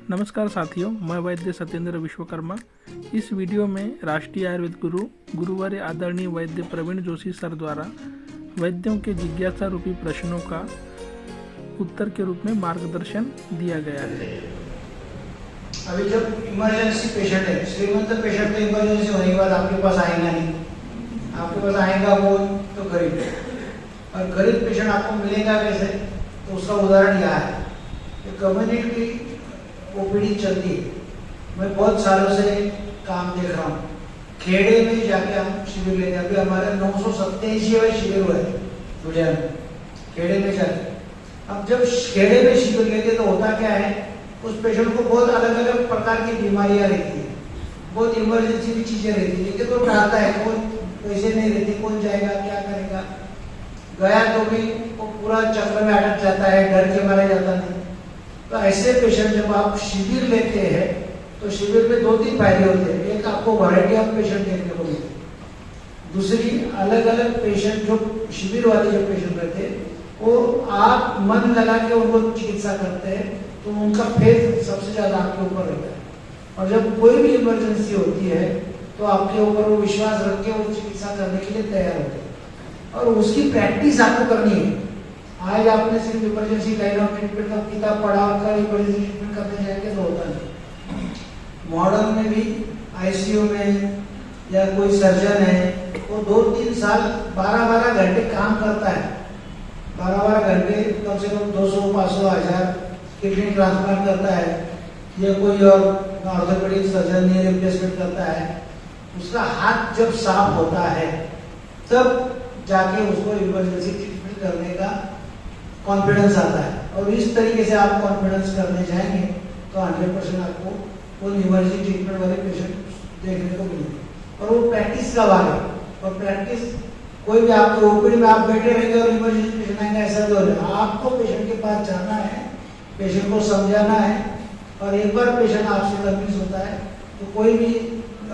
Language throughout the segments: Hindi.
नमस्कार साथियों, मैं वैद्य सत्येंद्र विश्वकर्मा। इस वीडियो में राष्ट्रीय आयुर्वेद गुरु गुरुवार आदरणीय वैद्य प्रवीण जोशी सर द्वारा वैद्यों के जिज्ञासा रूपी प्रश्नों का उत्तर के रूप में मार्गदर्शन दिया गया है। अभी जब इमरजेंसी पेशेंट है, श्रीमंत पेशेंट तो इमरजेंसी होने के बाद आपके पास आएगा नहीं, आपके पास आएगा वो तो गरीब, और गरीब पेशेंट आपको मिलेगा कैसे? तो उसका उदाहरण यह है कि कम्युनिटी ओपीडी चलती है। मैं बहुत सालों से काम देख रहा हूँ। खेड़े में जाके हम शिविर लेते हैं। अभी हमारे 987वें शिविर हुए दुनिया में, खेड़े में जाके। अब जब खेड़े में शिविर लेते तो होता क्या है, उस पेशेंट को बहुत अलग अलग प्रकार की बीमारियां रहती है, बहुत इमरजेंसी भी चीजें रहती है, लेकिन तो डालता है, कोई पैसे नहीं रहते, कौन जाएगा, क्या करेगा, गया तो भी वो पूरा चक्र में अटक जाता है, डर के मारे जाता नहीं। तो ऐसे पेशेंट जब आप शिविर लेते हैं तो शिविर में 2-3 फायदे होते हैं। एक, आपको वैरायटी ऑफ पेशेंट देखने को मिलते हैं। दूसरी, अलग अलग पेशेंट जो शिविर वाले जो पेशेंट रहते हैं वो आप मन लगा के उनको चिकित्सा करते हैं तो उनका फेथ सबसे ज्यादा आपके ऊपर रहता है। और जब कोई भी इमरजेंसी होती है तो आपके ऊपर वो विश्वास रख के वो चिकित्सा करने के लिए तैयार होते हैं, और उसकी प्रैक्टिस आपको करनी है। आज आपने सिर्फ इमरजेंसी लाइन ऑफ ट्रीटमेंट का किताब पढ़ा और कल इमरजेंसी ट्रीटमेंट करने जाएंगे तो होता नहीं। मॉडर्न में भी आईसीयू में या कोई सर्जन है वो 2-3 साल 12-12 घंटे काम करता है। 12-12 घंटे कम से कम 200-500 हजार किडनी ट्रांसप्लांट करता है, या कोई और ऑर्थोपेडिक सर्जन नी रिप्लेसमेंट करता है। उसका हाथ जब साफ होता है तब जाके उसको इमरजेंसी ट्रीटमेंट करने का कॉन्फिडेंस आता है। और इस तरीके से आप कॉन्फिडेंस करने जाएंगे तो 100% आपको वो इमरजेंसी ट्रीटमेंट वाले पेशेंट देखने को मिलेंगे। और वो प्रैक्टिस का भाग है, और प्रैक्टिस कोई भी आपको ओपीडी में आप बैठे रहेंगे और इमरजेंसी पेशेंट आएंगे ऐसा तो नहीं। आपको पेशेंट के पास जाना है, पेशेंट को समझाना है, और एक बार पेशेंट आपसे कन्विंस होता है तो कोई भी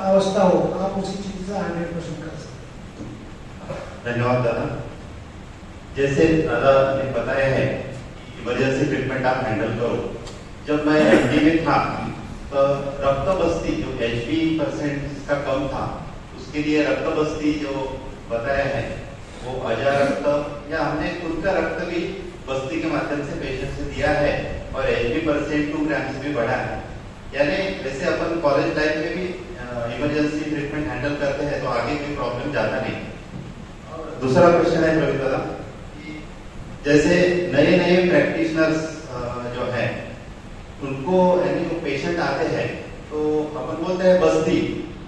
अवस्था हो आप उसकी चिकित्सा 100% कर सकते हैं। धन्यवाद दादा। जैसे दादा ने बताया है इमरजेंसी ट्रीटमेंट आप हैंडल करो। जब मैं एमडी में था तो रक्त बस्ती जो HB% का कम था उसके लिए रक्त बस्ती जो बताया है वो अजा रक्त या हमने खुद का रक्त भी बस्ती के माध्यम से पेशेंट से दिया है, और HB% 2 ग्राम से भी बढ़ा है। यानी वैसे अपन कॉलेज लाइफ में भी इमरजेंसी ट्रीटमेंट हैंडल करते हैं तो आगे कोई प्रॉब्लम जाता नहीं। और दूसरा क्वेश्चन है प्रवीण दादा, जैसे नए नए प्रैक्टिशनर्स जो है उनको यानी वो पेशेंट आते हैं तो अपन बोलते हैं बस्ती,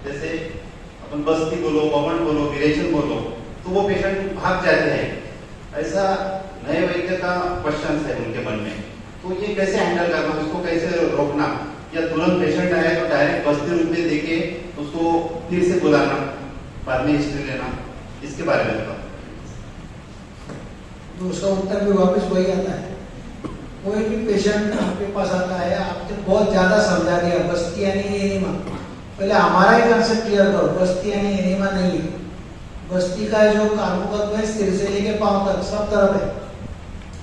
जैसे अपन बस्ती बोलो, पवन बोलो, विरेचन बोलो, तो वो पेशेंट भाग जाते हैं। ऐसा नए वैद्य का क्वेश्चन है उनके मन में, तो ये कैसे हैंडल करना, उसको कैसे रोकना, या तुरंत पेशेंट आए तो डायरेक्ट बस्ती रूप में देके उसको फिर से बुलाना, बाद में हिस्ट्री लेना, इसके बारे में बताओ। तो उसका उत्तर भी वापस वही आता है। कोई भी पेशेंट आपके पास आता है, आपने बहुत ज्यादा समझा दिया बस्ती यानी एनीमा, पहले हमारा ही कंसेप्ट क्लियर करो, बस्ती यानी एनीमा नहीं है। बस्ती का जो कार्बोदत्व है सिर से लेके पांव तक सब तरफ है,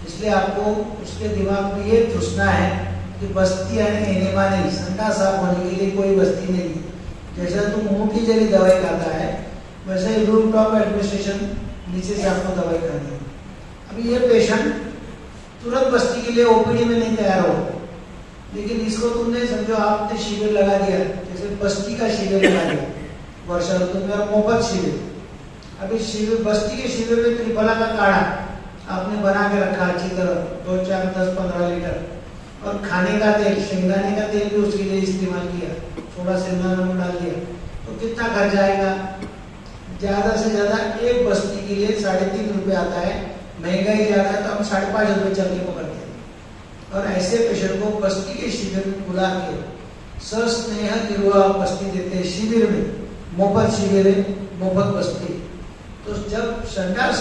इसलिए आपको उसके दिमाग में ये घुसना है कि बस्ती यानी एनीमा नहीं, संडा साफ होने के लिए कोई बस्ती नहीं। जैसे तुम मुंह की जगह दवाई खाता है वैसे ही रूम टॉप एडमिनिस्ट्रेशन नीचे से आपको दवाई खानी है। अभी ये पेशेंट तुरंत बस्ती के लिए ओपीडी में नहीं तैयार हो, लेकिन इसको तुमने समझो आपने शिविर लगा दिया, जैसे बस्ती का शिविर लगा दिया वर्षा ऋतु में, और मोफत शिविर। अभी शिविर बस्ती के शिविर में त्रिफला का काढ़ा आपने बना के रखा अच्छी तरह 2, 4, 10, 15 लीटर, और खाने का तेल, शेंगदाने का तेल भी उसके लिए इस्तेमाल किया, थोड़ा सेंधा नमक डाल दिया, तो कितना खर्च आएगा? ज्यादा से ज्यादा एक बस्ती के लिए 3.5 रुपये आता है। महंगाई ज्यादा है तो हम 5.5 रुपये चल के पकड़ते हैं। और ऐसे पेशेंट को बस्ती के शिविर में बुला के सस्नेह निर्वाह बस्ती देते हैं। शिविर में मुफ्त शिविर है, मुफ्त बस्ती। तो जब संडास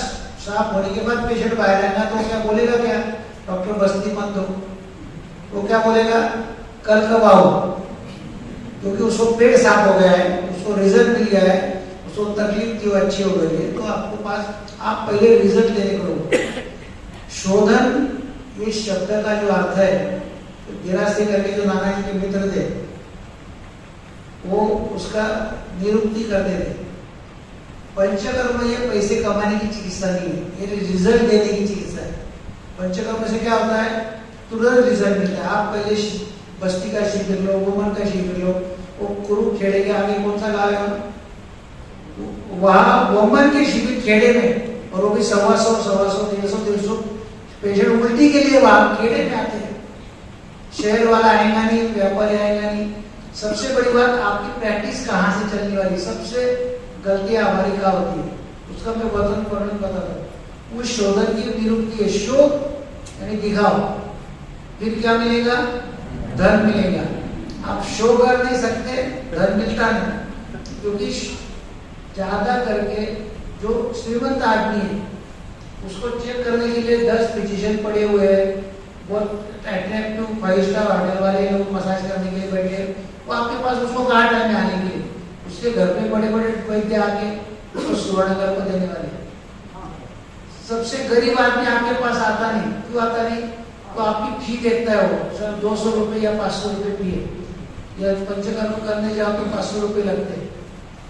साफ होने के बाद पेशेंट बाहर आएगा तो क्या बोलेगा, क्या डॉक्टर बस्ती मत दो, वो क्या बोलेगा, कल कब आओ, क्योंकि उसको पेट साफ हो गया है, उसको रिजल्ट मिल गया है, उसको तकलीफ थी वो अच्छी हो गई है। तो आपको पास आप पहले रिजल्ट लेने को शोधन, ये शब्द का जो अर्थ है तो गिरास्ती करके जो नाना जी के मित्र थे वो उसका निरुक्ति करते थे। पंचकर्म ये पैसे कमाने की चिकित्सा नहीं है, ये रिजल्ट देने की चिकित्सा है। पंचकर्म से क्या होता है, तुरंत रिजल्ट मिलता है। आप पहले बस्ती का शिविर लो, वुमन का शिविर लो, वो कुरुखेड़े के आगे कौन सा गाँव है वहाँ वुमन के शिविर खेड़े में, और वो भी 125, 150 पेशेंट उल्टी के लिए वहां खेड़े में आते हैं। शहर वाला आएगा नहीं, व्यापारी आएगा नहीं। सबसे बड़ी बात आपकी प्रैक्टिस कहाँ से चलने वाली, सबसे गलतियां हमारी क्या होती है उसका मैं वर्णन बताता हूँ। उस शोधन की निरुक्ति है, शो यानी दिखाओ, फिर क्या मिलेगा, धन मिलेगा। आप शो कर नहीं सकते, धन मिलता नहीं, क्योंकि ज्यादा करके जो श्रीमंत आदमी है उसको चेक करने के लिए 10 फिजिशियन पड़े हुए हैं, बहुत अट्रैक्टिव 5 स्टार होटल वाले लोग मसाज करने के लिए बैठे हैं, वो आपके पास उसको कहाँ टाइम में आने के लिए, उसके घर पे बड़े बड़े वैद्य आके उसको सुवर्णगर को देने वाले। सबसे गरीब आदमी आपके पास आता नहीं, क्यों आता नहीं, तो आपकी फी देखता है वो, सर 200 रुपये या 500 रुपये फी है, या पंचकर्म करने जाओ तो 500 रुपये लगते हैं।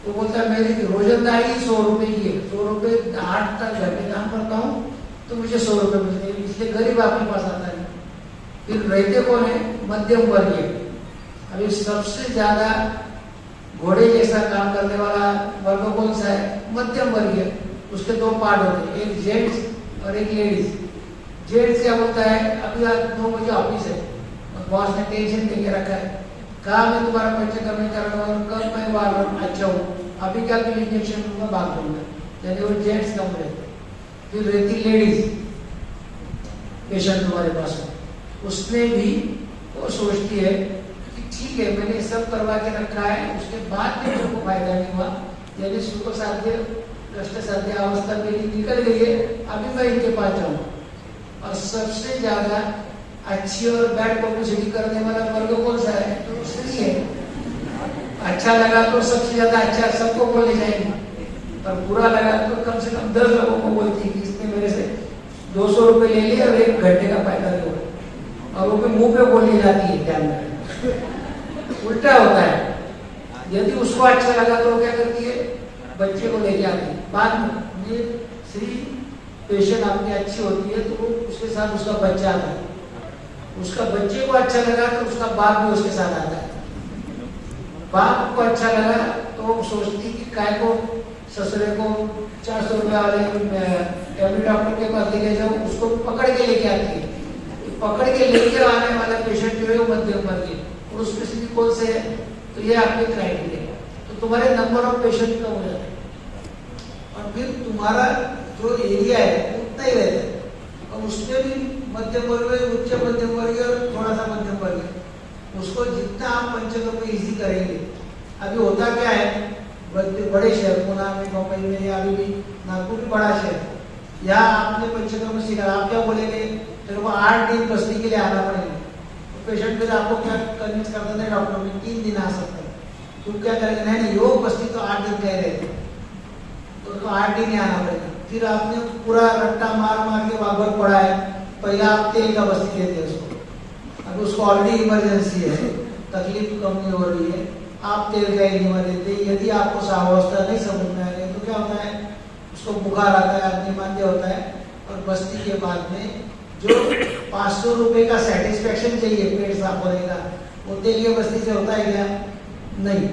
तो बोलता है मेरी रोजंदारी 100 रुपये की है, 100 रुपये 8 तक घर में काम करता हूँ तो मुझे 100 रुपये मिलते हैं, इसलिए गरीब आपके पास आता नहीं। फिर रहते कौन है, मध्यम वर्गीय। अभी सबसे ज्यादा घोड़े जैसा काम करने वाला वर्ग कौन सा है, मध्यम वर्गीय। उसके 2 पार्ट होते हैं, एक जेंट्स और एक लेडीज। जेंट्स क्या बोलता है, अभी आज 9 बजे ऑफिस है, बॉस ने टेंशन देके रखा है, कहा मैं तुम्हारा पंचकर्म करना और कल मैं बार अच्छा हूँ, अभी क्या तुम इंजेक्शन दूंगा भाग दूंगा, यानी वो जेंट्स कम रहते। फिर रहती लेडीज पेशेंट तुम्हारे पास में, उसने भी वो सोचती है कि ठीक है मैंने सब करवा के रखा है, उसके बाद भी मेरे को फायदा नहीं हुआ, यानी सुख साध्य कष्ट साध्य अवस्था मेरी निकल गई है, अभी मैं इनके पास जाऊँ। और सबसे ज्यादा अच्छी और बैड पब्लिसिटी करने वाला वर्ग कौन सा है, तो स्त्री है। अच्छा लगा तो सबसे ज्यादा अच्छा सबको बोले जाएंगे, और बुरा लगा तो कम से कम 10 लोगों को बोलती है कि इसने मेरे से 200 रुपये ले लिए और 1 घंटे का फायदा नहीं हुआ, और वो भी मुंह पे बोली जाती है, ध्यान में उल्टा होता है। यदि उसको अच्छा लगा तो वो क्या करती है, बच्चे को लेके आती है। बाद में ये स्त्री पेशेंट आपकी अच्छी होती है तो वो उसके साथ उसका बच्चा आता है, उसका बच्चे को अच्छा लगा तो उसका बाप भी उसके साथ आता है। बाप को अच्छा लगा तो वो सोचती कि काय को ससुरे को 400 रुपये वाले एमडी डॉक्टर के पास लेके जाओ, उसको पकड़ के लेके आती है। तो पकड़ के लेके आने वाला पेशेंट जो है वो मध्यम वर्गीय, और उसमें से भी कौन से है, तो ये आपके क्राइटेरिया। तो तुम्हारे नंबर ऑफ पेशेंट कम हो जाते हैं, और फिर तुम्हारा जो एरिया है उतना ही रहता है, और उसमें भी मध्यम वर्ग, उच्च मध्यम वर्ग और थोड़ा सा मध्यम वर्ग, उसको जितना आप पंचकर्म इजी करेंगे। अभी होता क्या है, बड़े शहर पुणे में, मुंबई में, या अभी भी नागपुर भी बड़ा शहर, यहाँ आपने पंचकर्म सीखा, आप क्या बोलेंगे, तेरे को 8 दिन बस्ती के लिए आना पड़ेगा। तो पेशेंट फिर आपको क्या कन्विंस करता है, डॉक्टर में 3 दिन आ सकता है, तुम क्या करेंगे, नहीं योग बस्ती तो 8 दिन कह रहे थे, तो 8 दिन ही आना पड़ेगा। फिर आपने पूरा रट्टा मार मार के वागवत पड़ा है, पहले आप तेल का बस्ती देते हैं उसको, अब उसको ऑलरेडी इमरजेंसी है, तकलीफ कम नहीं हो रही है, आप तेल का एनिमा देते। यदि आपको सावस्था नहीं समझ में आ रही तो क्या होता है, उसको बुखार आता है, आदमी मान्य होता है, और बस्ती के बाद में जो 500 रुपये का सेटिस्फेक्शन चाहिए पेट साफ होने का, वो तेल की बस्ती से होता है क्या, नहीं।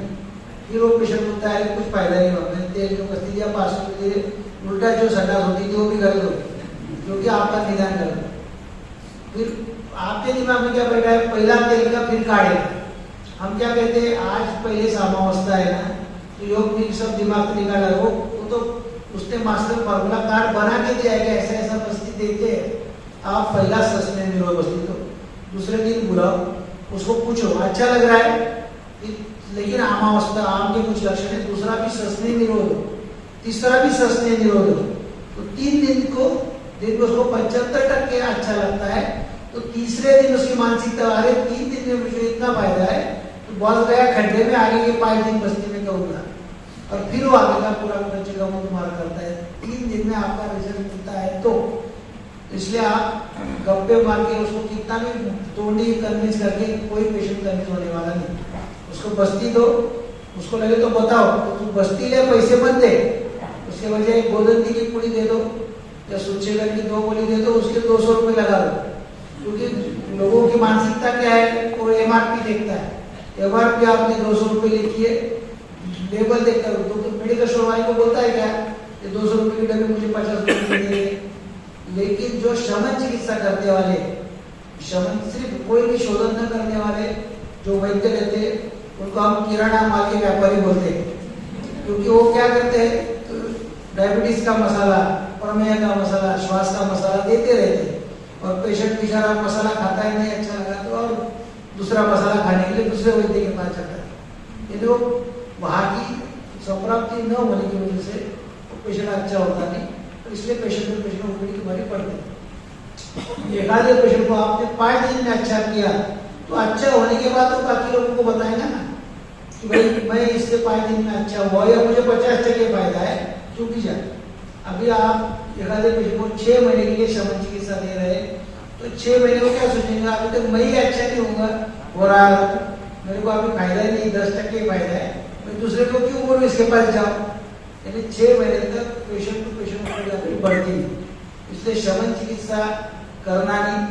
फिर वो पेशेंट बोलता है कुछ फायदा नहीं हुआ, मैंने तेल की बस्ती दिया 500 रुपये, उल्टा जो संडास होती थी वो भी कर दो, क्योंकि आपका निदान कर दो। फिर आपके दिमाग में क्या बैठा है, पहला तेल का फिर काढ़ेगा। हम क्या कहते हैं, आज पहले सामावस्था है ना, तो योग भी सब दिमाग से निकाला, वो तो उसने मास्टर फॉर्मूला कार्ड बना के दिया है, ऐसा ऐसा बस्ती देते हैं, आप पहला सस्ते में लो बस्ती, तो दूसरे दिन बुलाओ, उसको पूछो अच्छा लग रहा है, लेकिन आमावस्था आम के कुछ लक्षण है, दूसरा भी सस्ते निरोध, तीसरा भी सस्ते निरोध, तो 3 दिन को उसको 75% अच्छा लगता है, तो तीसरे दिन उसकी मानसिकता आ रही, 3 दिन में मुझे इतना फायदा है, तो बॉस गया खड्डे में, आगे के 5 दिन बस्ती में करूंगा, और फिर वो आगे का पूरा पंचकर्म तुम्हारा करता है। 3 दिन में आपका रिजल्ट मिलता है। तो इसलिए आप गप्पे मार के उसको कितना भी तोड़ने कन्विंस करके कोई पेशेंट कन्विंस होने वाला नहीं। उसको बस्ती दो, उसको लगे तो बताओ तो तू बस्ती ले, पैसे मत दे, उसके बजाय गोदंती की पूरी दे दो या सूचेगर की 2 गोली दे दो, उसके 200 रुपये लगा दो। क्योंकि लोगों की मानसिकता क्या है, वो MRP देखता है। MRP आपने 200 रुपये लिखी है, लेबल देखकर तो मेडिकल स्टोर वाले को बोलता है क्या ये 200 रुपये की डब्बी मुझे 50 रुपये दे। लेकिन जो शमन चिकित्सा करने वाले, शमन सिर्फ कोई भी शोधन न करने वाले जो वैद्य रहते हैं, उनको हम किराना माल के व्यापारी बोलते हैं। क्योंकि वो क्या करते हैं, तो डायबिटीज का मसाला, प्रमेह का मसाला, श्वास का मसाला देते रहते हैं, और पेशेंट बेचारा मसाला खाता है नहीं अच्छा लगा तो और दूसरा मसाला खाने के लिए दूसरे वैद्य के पास जाता है। यदि वो वहाँ की संप्राप्ति न होने की वजह से पेशेंट अच्छा होता नहीं, तो इसलिए पेशेंट ओपीडी की बीमारी पड़ती है। एकाधे पेशेंट को आपने 5 दिन में अच्छा किया तो अच्छा होने के बाद तो बाकी लोगों को बताएगा ना कि भाई मैं इससे 5 दिन में अच्छा हुआ या मुझे 50% फायदा है, चूकी जाए। अभी आप एकाधे पेशेंट को 6 महीने के लिए शमन चिकित्सा दे रहे हैं, तो 6 महीने को क्या सोचेंगे, अभी तक मैं ही अच्छा नहीं होऊंगा, हो रहा है मेरे को अभी फायदा ही नहीं, 10% फायदा है, मैं दूसरे को क्यों बोलूँ इसके पास जाओ। यानी 6 महीने तक पेशेंट टू पेशेंट बढ़ती है। इसलिए शमन चिकित्सा करना नहीं,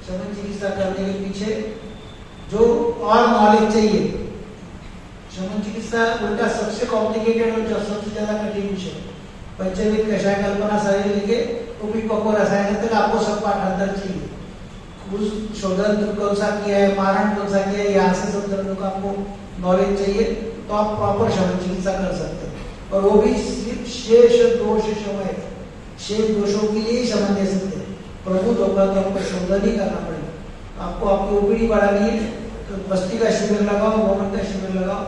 शमन चिकित्सा करने के पीछे जो और नॉलेज चाहिए। शमन चिकित्सा उल्टा सबसे कॉम्प्लिकेटेड और सबसे ज्यादा कठिन विषय। पंचविध कषाय कल्पना सारे लेके टोपी पको रसायन तक आपको सब पाठ अंदर चाहिए। उस शोधन कौन सा किया है, मारण कौन सा किया है, यहाँ से सब दर्दों का आपको नॉलेज चाहिए, तो आप प्रॉपर शमन चिकित्सा कर सकते हैं। और वो भी सिर्फ शेष दोष समय, शेष दोषों के लिए ही शमन दे सकते हैं। प्रभुत होगा तो आपको शोधन ही करना पड़ेगा। आपको आपकी ओपीडी बढ़ानी है तो बस्ती का शिविर लगाओ, मोहन का शिविर लगाओ,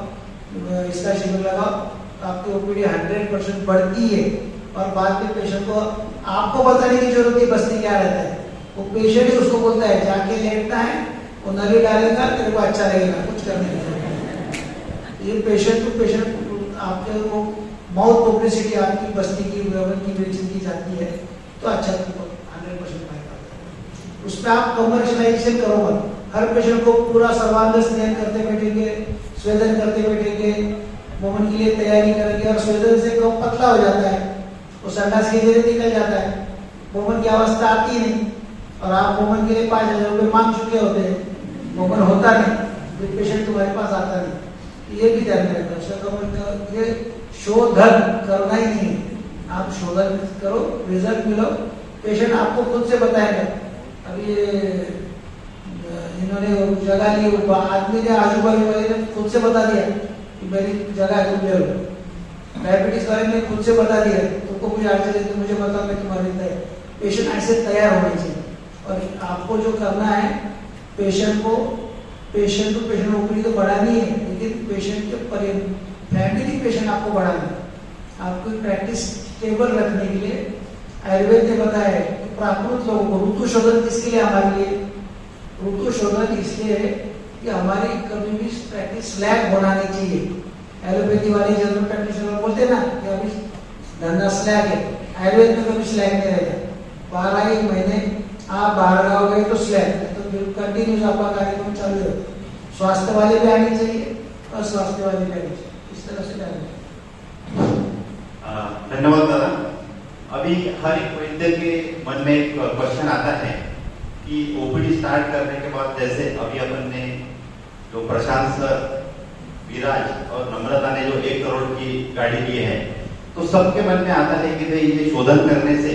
इसका शिविर लगाओ, तो आपकी ओपीडी 100% बढ़ती है। और बाद में पेशेंट को आपको बताने की जरूरत नहीं बस्ती क्या रहता है, वो पेशेंट ही उसको बोलता है, जाके लेटना है, वो नली डालेगा, तेरे को अच्छा लगेगा, कुछ करने की जरूरत नहीं। ये पेशेंट टू पेशेंट आपके वो माउथ पब्लिसिटी आपकी बस्ती की मेडिसिन की जाती है, तो अच्छा 100% फायदा। उसमें आप कमर्शियलाइजेशन करो मत। हर पेशेंट को पूरा सर्वांग स्नेह करते बैठेंगे, स्वेदन करते बैठेंगे, मोमन के लिए तैयारी करेंगे, और स्वेदन से कम पतला हो जाता है, वो संडास के जरिए निकल जाता है, मोमन की अवस्था आती नहीं, और आप मोमन के लिए 5000 रुपये मांग चुके होते हैं, मोमन होता नहीं, तो पेशेंट तुम्हारे पास आता नहीं। ये भी ध्यान रखना, ये शोधन करना ही नहीं, आप शोधन करो, रिजल्ट मिलो, पेशेंट आपको खुद से बताएगा। अभी इन्होंने जगह ली, आदमी ने आजू बाजू वाले ने खुद से बता दिया कि मेरी जगह है, तुम ले लो। डायबिटीज वाले ने खुद से बता दिया, तुमको मुझे अड़चन है तो मुझे बताओ, मैं तुम्हारे लिए। पेशेंट ऐसे तैयार होने चाहिए। और आपको जो करना है, पेशेंट को पेशेंट टू पेशेंट ओपीडी तो बढ़ानी है, लेकिन पेशेंट के फैमिली पेशेंट आपको बढ़ाना है। आपको प्रैक्टिस स्टेबल रखने के लिए आयुर्वेद ने बताया है कि प्राकृत लोगों को ऋतु शोधन किसके लिए, हमारे लिए ऋतु शोधन इसलिए है कि हमारी कभी भी प्रैक्टिस स्लैक होना नहीं चाहिए। एलोपैथी वाले जनरल प्रैक्टिशनर बोलते ना कि अभी धंधा स्लैक है, आयुर्वेद में कभी स्लैक नहीं रहेगा। 12 महीने आप बाहर गाँव गए तो स्लैक, तो कंटिन्यूस आपका कार्यक्रम चालू है। स्वास्थ्य वाले भी आने चाहिए और स्वास्थ्य वाले भी आने चाहिए, इस तरह से डालेंगे। धन्यवाद दादा। अभी हर एक वैद्य के मन में एक क्वेश्चन आता है कि ओपीडी स्टार्ट करने के बाद, जैसे अभी अपन ने जो प्रशांत सर, विराज और नम्रता ने जो 1 करोड़ की गाड़ी ली है, तो सबके मन में आता है कि भाई ये शोधन करने से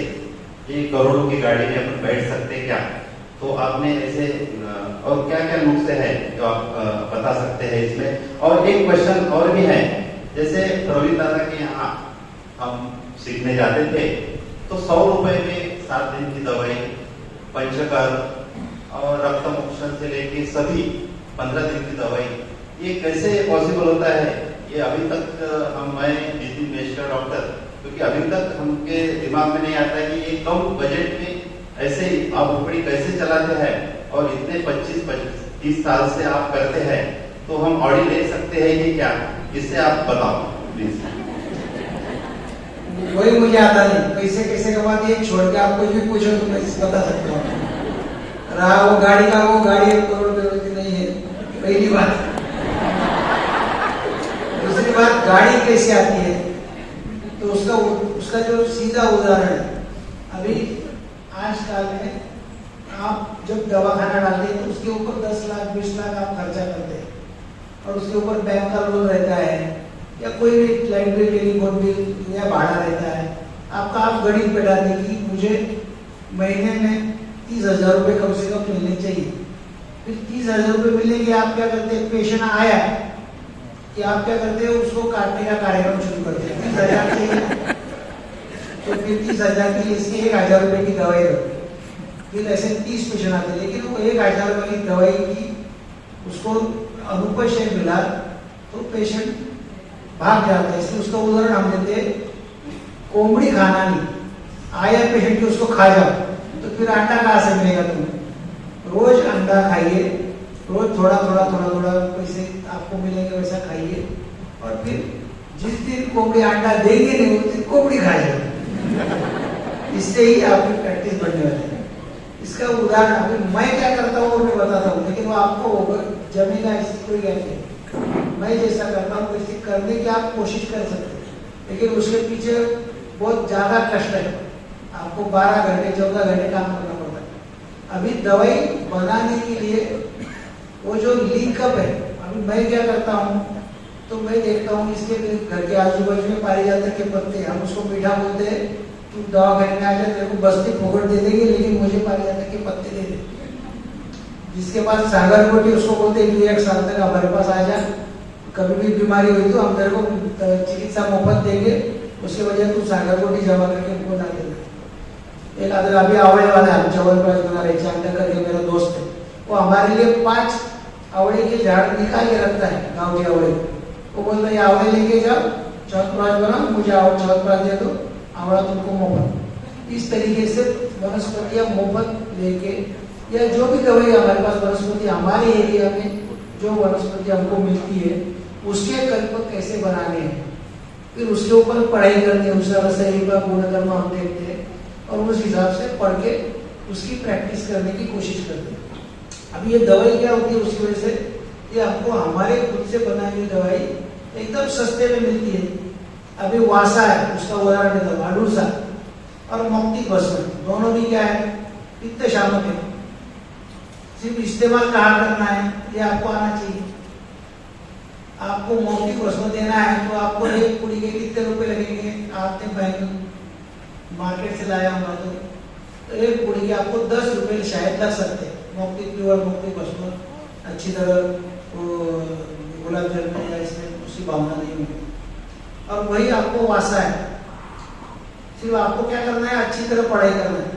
1 करोड़ की गाड़ी में अपन बैठ सकते क्या। तो आपने ऐसे और क्या क्या नुस्खे हैं जो आप बता सकते हैं इसमें। और एक क्वेश्चन और भी है, जैसे प्रवीण दादा के यहाँ हम सीखने जाते थे तो 100 रुपए में 7 दिन की दवाई, पंचकर्म और रक्त मोक्षण से लेके सभी 15 दिन की दवाई, ये कैसे पॉसिबल होता है। ये अभी तक मैं नितिन मेश्कर डॉक्टर, क्योंकि अभी तक हमके दिमाग में नहीं आता कि ये कम बजट में ऐसे आप ओपीडी कैसे चलाते हैं, और इतने 25-30 साल से आप करते हैं, तो हम ऑडी ले सकते हैं कि क्या, इससे आप बताओ प्लीज। वही मुझे आता नहीं, कैसे कैसे के बाद ये छोड़ के आप कुछ भी पूछो तो मैं बता सकता हूँ। रहा वो गाड़ी का, वो गाड़ी 1 करोड़ रुपए की नहीं है, पहली बात। दूसरी बात, गाड़ी कैसे आती है, तो उसका जो सीधा उदाहरण है, अभी आजकल में आप जब दवाखाना डालते हैं तो उसके ऊपर 10 लाख 20 लाख आप खर्चा करते हैं, और उसके ऊपर बैंक का लोन रहता है, या कोई भी लाइट बिल, टेलीफोन बिल या भाड़ा रहता है, आपका आप गणित पे डालते कि मुझे महीने में 30,000 रुपये कम से कम मिलने चाहिए। फिर 30,000 रुपये मिलने के आप क्या करते हैं, पेशेंट आया कि आप क्या करते हैं, उसको काटने का कार्यक्रम शुरू करते हैं। 30,000 चाहिए तो फिर 30,000 की इसकी 1,000 रुपये की दवाई दो, फिर ऐसे 30 पेशेंट आते हैं, लेकिन वो 1,000 रुपये की दवाई की उसको अनुपशय मिला तो पेशेंट भाग जाता है। इसलिए उसका उदाहरण हम देते हैं, कोंबड़ी खाना नहीं, आया पेशेंट की उसको खा जाओ, तो फिर अंडा कहाँ से मिलेगा तुम्हें? रोज अंडा खाइए, रोज थोड़ा थोड़ा थोड़ा थोड़ा पैसे आपको मिलेंगे वैसा खाइए, और फिर जिस दिन कोंबड़ी अंडा देंगे नहीं उस दिन कोंबड़ी खाइए। इससे ही आपकी प्रैक्टिस बढ़ने वाली है। इसका उदाहरण अभी मैं क्या करता हूँ मैं बताता हूँ, लेकिन वो आपको जमेगा इसकी कोई गैर नहीं। मैं जैसा करता हूँ वैसे करने की आप कोशिश कर सकते हैं, लेकिन उसके पीछे बहुत ज्यादा कष्ट है, आपको 12 घंटे 14 घंटे काम करना पड़ता है। अभी दवाई बनाने के लिए वो जो लिंकअप है, अभी मैं क्या करता हूँ, तो मैं देखता हूँ इसके घर के आजू बाजू में पारिजात के पत्ते, हम उसको मीठा बोलते हैं, तू दवा खाने में आ जाए, तेरे को बस्ती फोकट दे देंगे, लेकिन मुझे पारिजात के पत्ते दे दे। जिसके पास सागर कोटी, उसको बोलते हैं 1 साल तक हमारे पास आ जा, कभी भी बीमारी हुई तो हम तेरे को चिकित्सा मुफ्त देंगे, उसके वजह तू सागर कोटी जमा करके उनको ना देना। एक आदमी अभी आवड़े वाला है, चवनप्राज बना रहे चांदा करके मेरा दोस्त है, वो हमारे लिए 5 आवड़े के झाड़ निकाल के रखता है, गाँव के आवड़े। वो बोलता है आवड़े लेके जाओ, चवनप्राज बनाओ, मुझे चवनप्राज दे दो, आवड़ा तुमको मुफ्त। इस तरीके से वनस्पतियां मुफ्त लेके, या जो भी दवाई हमारे पास वनस्पति हमारे एरिया में जो वनस्पति हमको मिलती है उसके कल्प कैसे बनाने हैं, फिर उसके ऊपर पढ़ाई करते हैं, उसका रसायन का गुणधर्म हम देखते हैं, और उस हिसाब से पढ़ के उसकी प्रैक्टिस करने की कोशिश करते हैं। अब ये दवाई क्या होती है, उसकी वजह से ये हमको हमारे खुद से बनाई हुई दवाई एकदम सस्ते में मिलती है। अभी वासा है, उसका उदाहरण देता हूँ, अडूसा और मौक्तिक भस्म, दोनों भी क्या है, पित्त शामक है। सिर्फ इस्तेमाल कहाँ करना है ये आपको आना चाहिए। आपको मौक्तिक भस्म देना है तो आपको एक पुड़ी के कितने रुपए लगेंगे, आपने बैंक मार्केट से लाया होगा तो एक पुड़ी के आपको 10 रुपए शायद लग सकते हैं। मौक्तिक प्योर मौक्तिक भस्म अच्छी तरह गुलाब जल में या इसमें उसकी भावना नहीं होगी। और वही आपको वासा है, सिर्फ आपको क्या करना है, अच्छी तरह पढ़ाई करना है।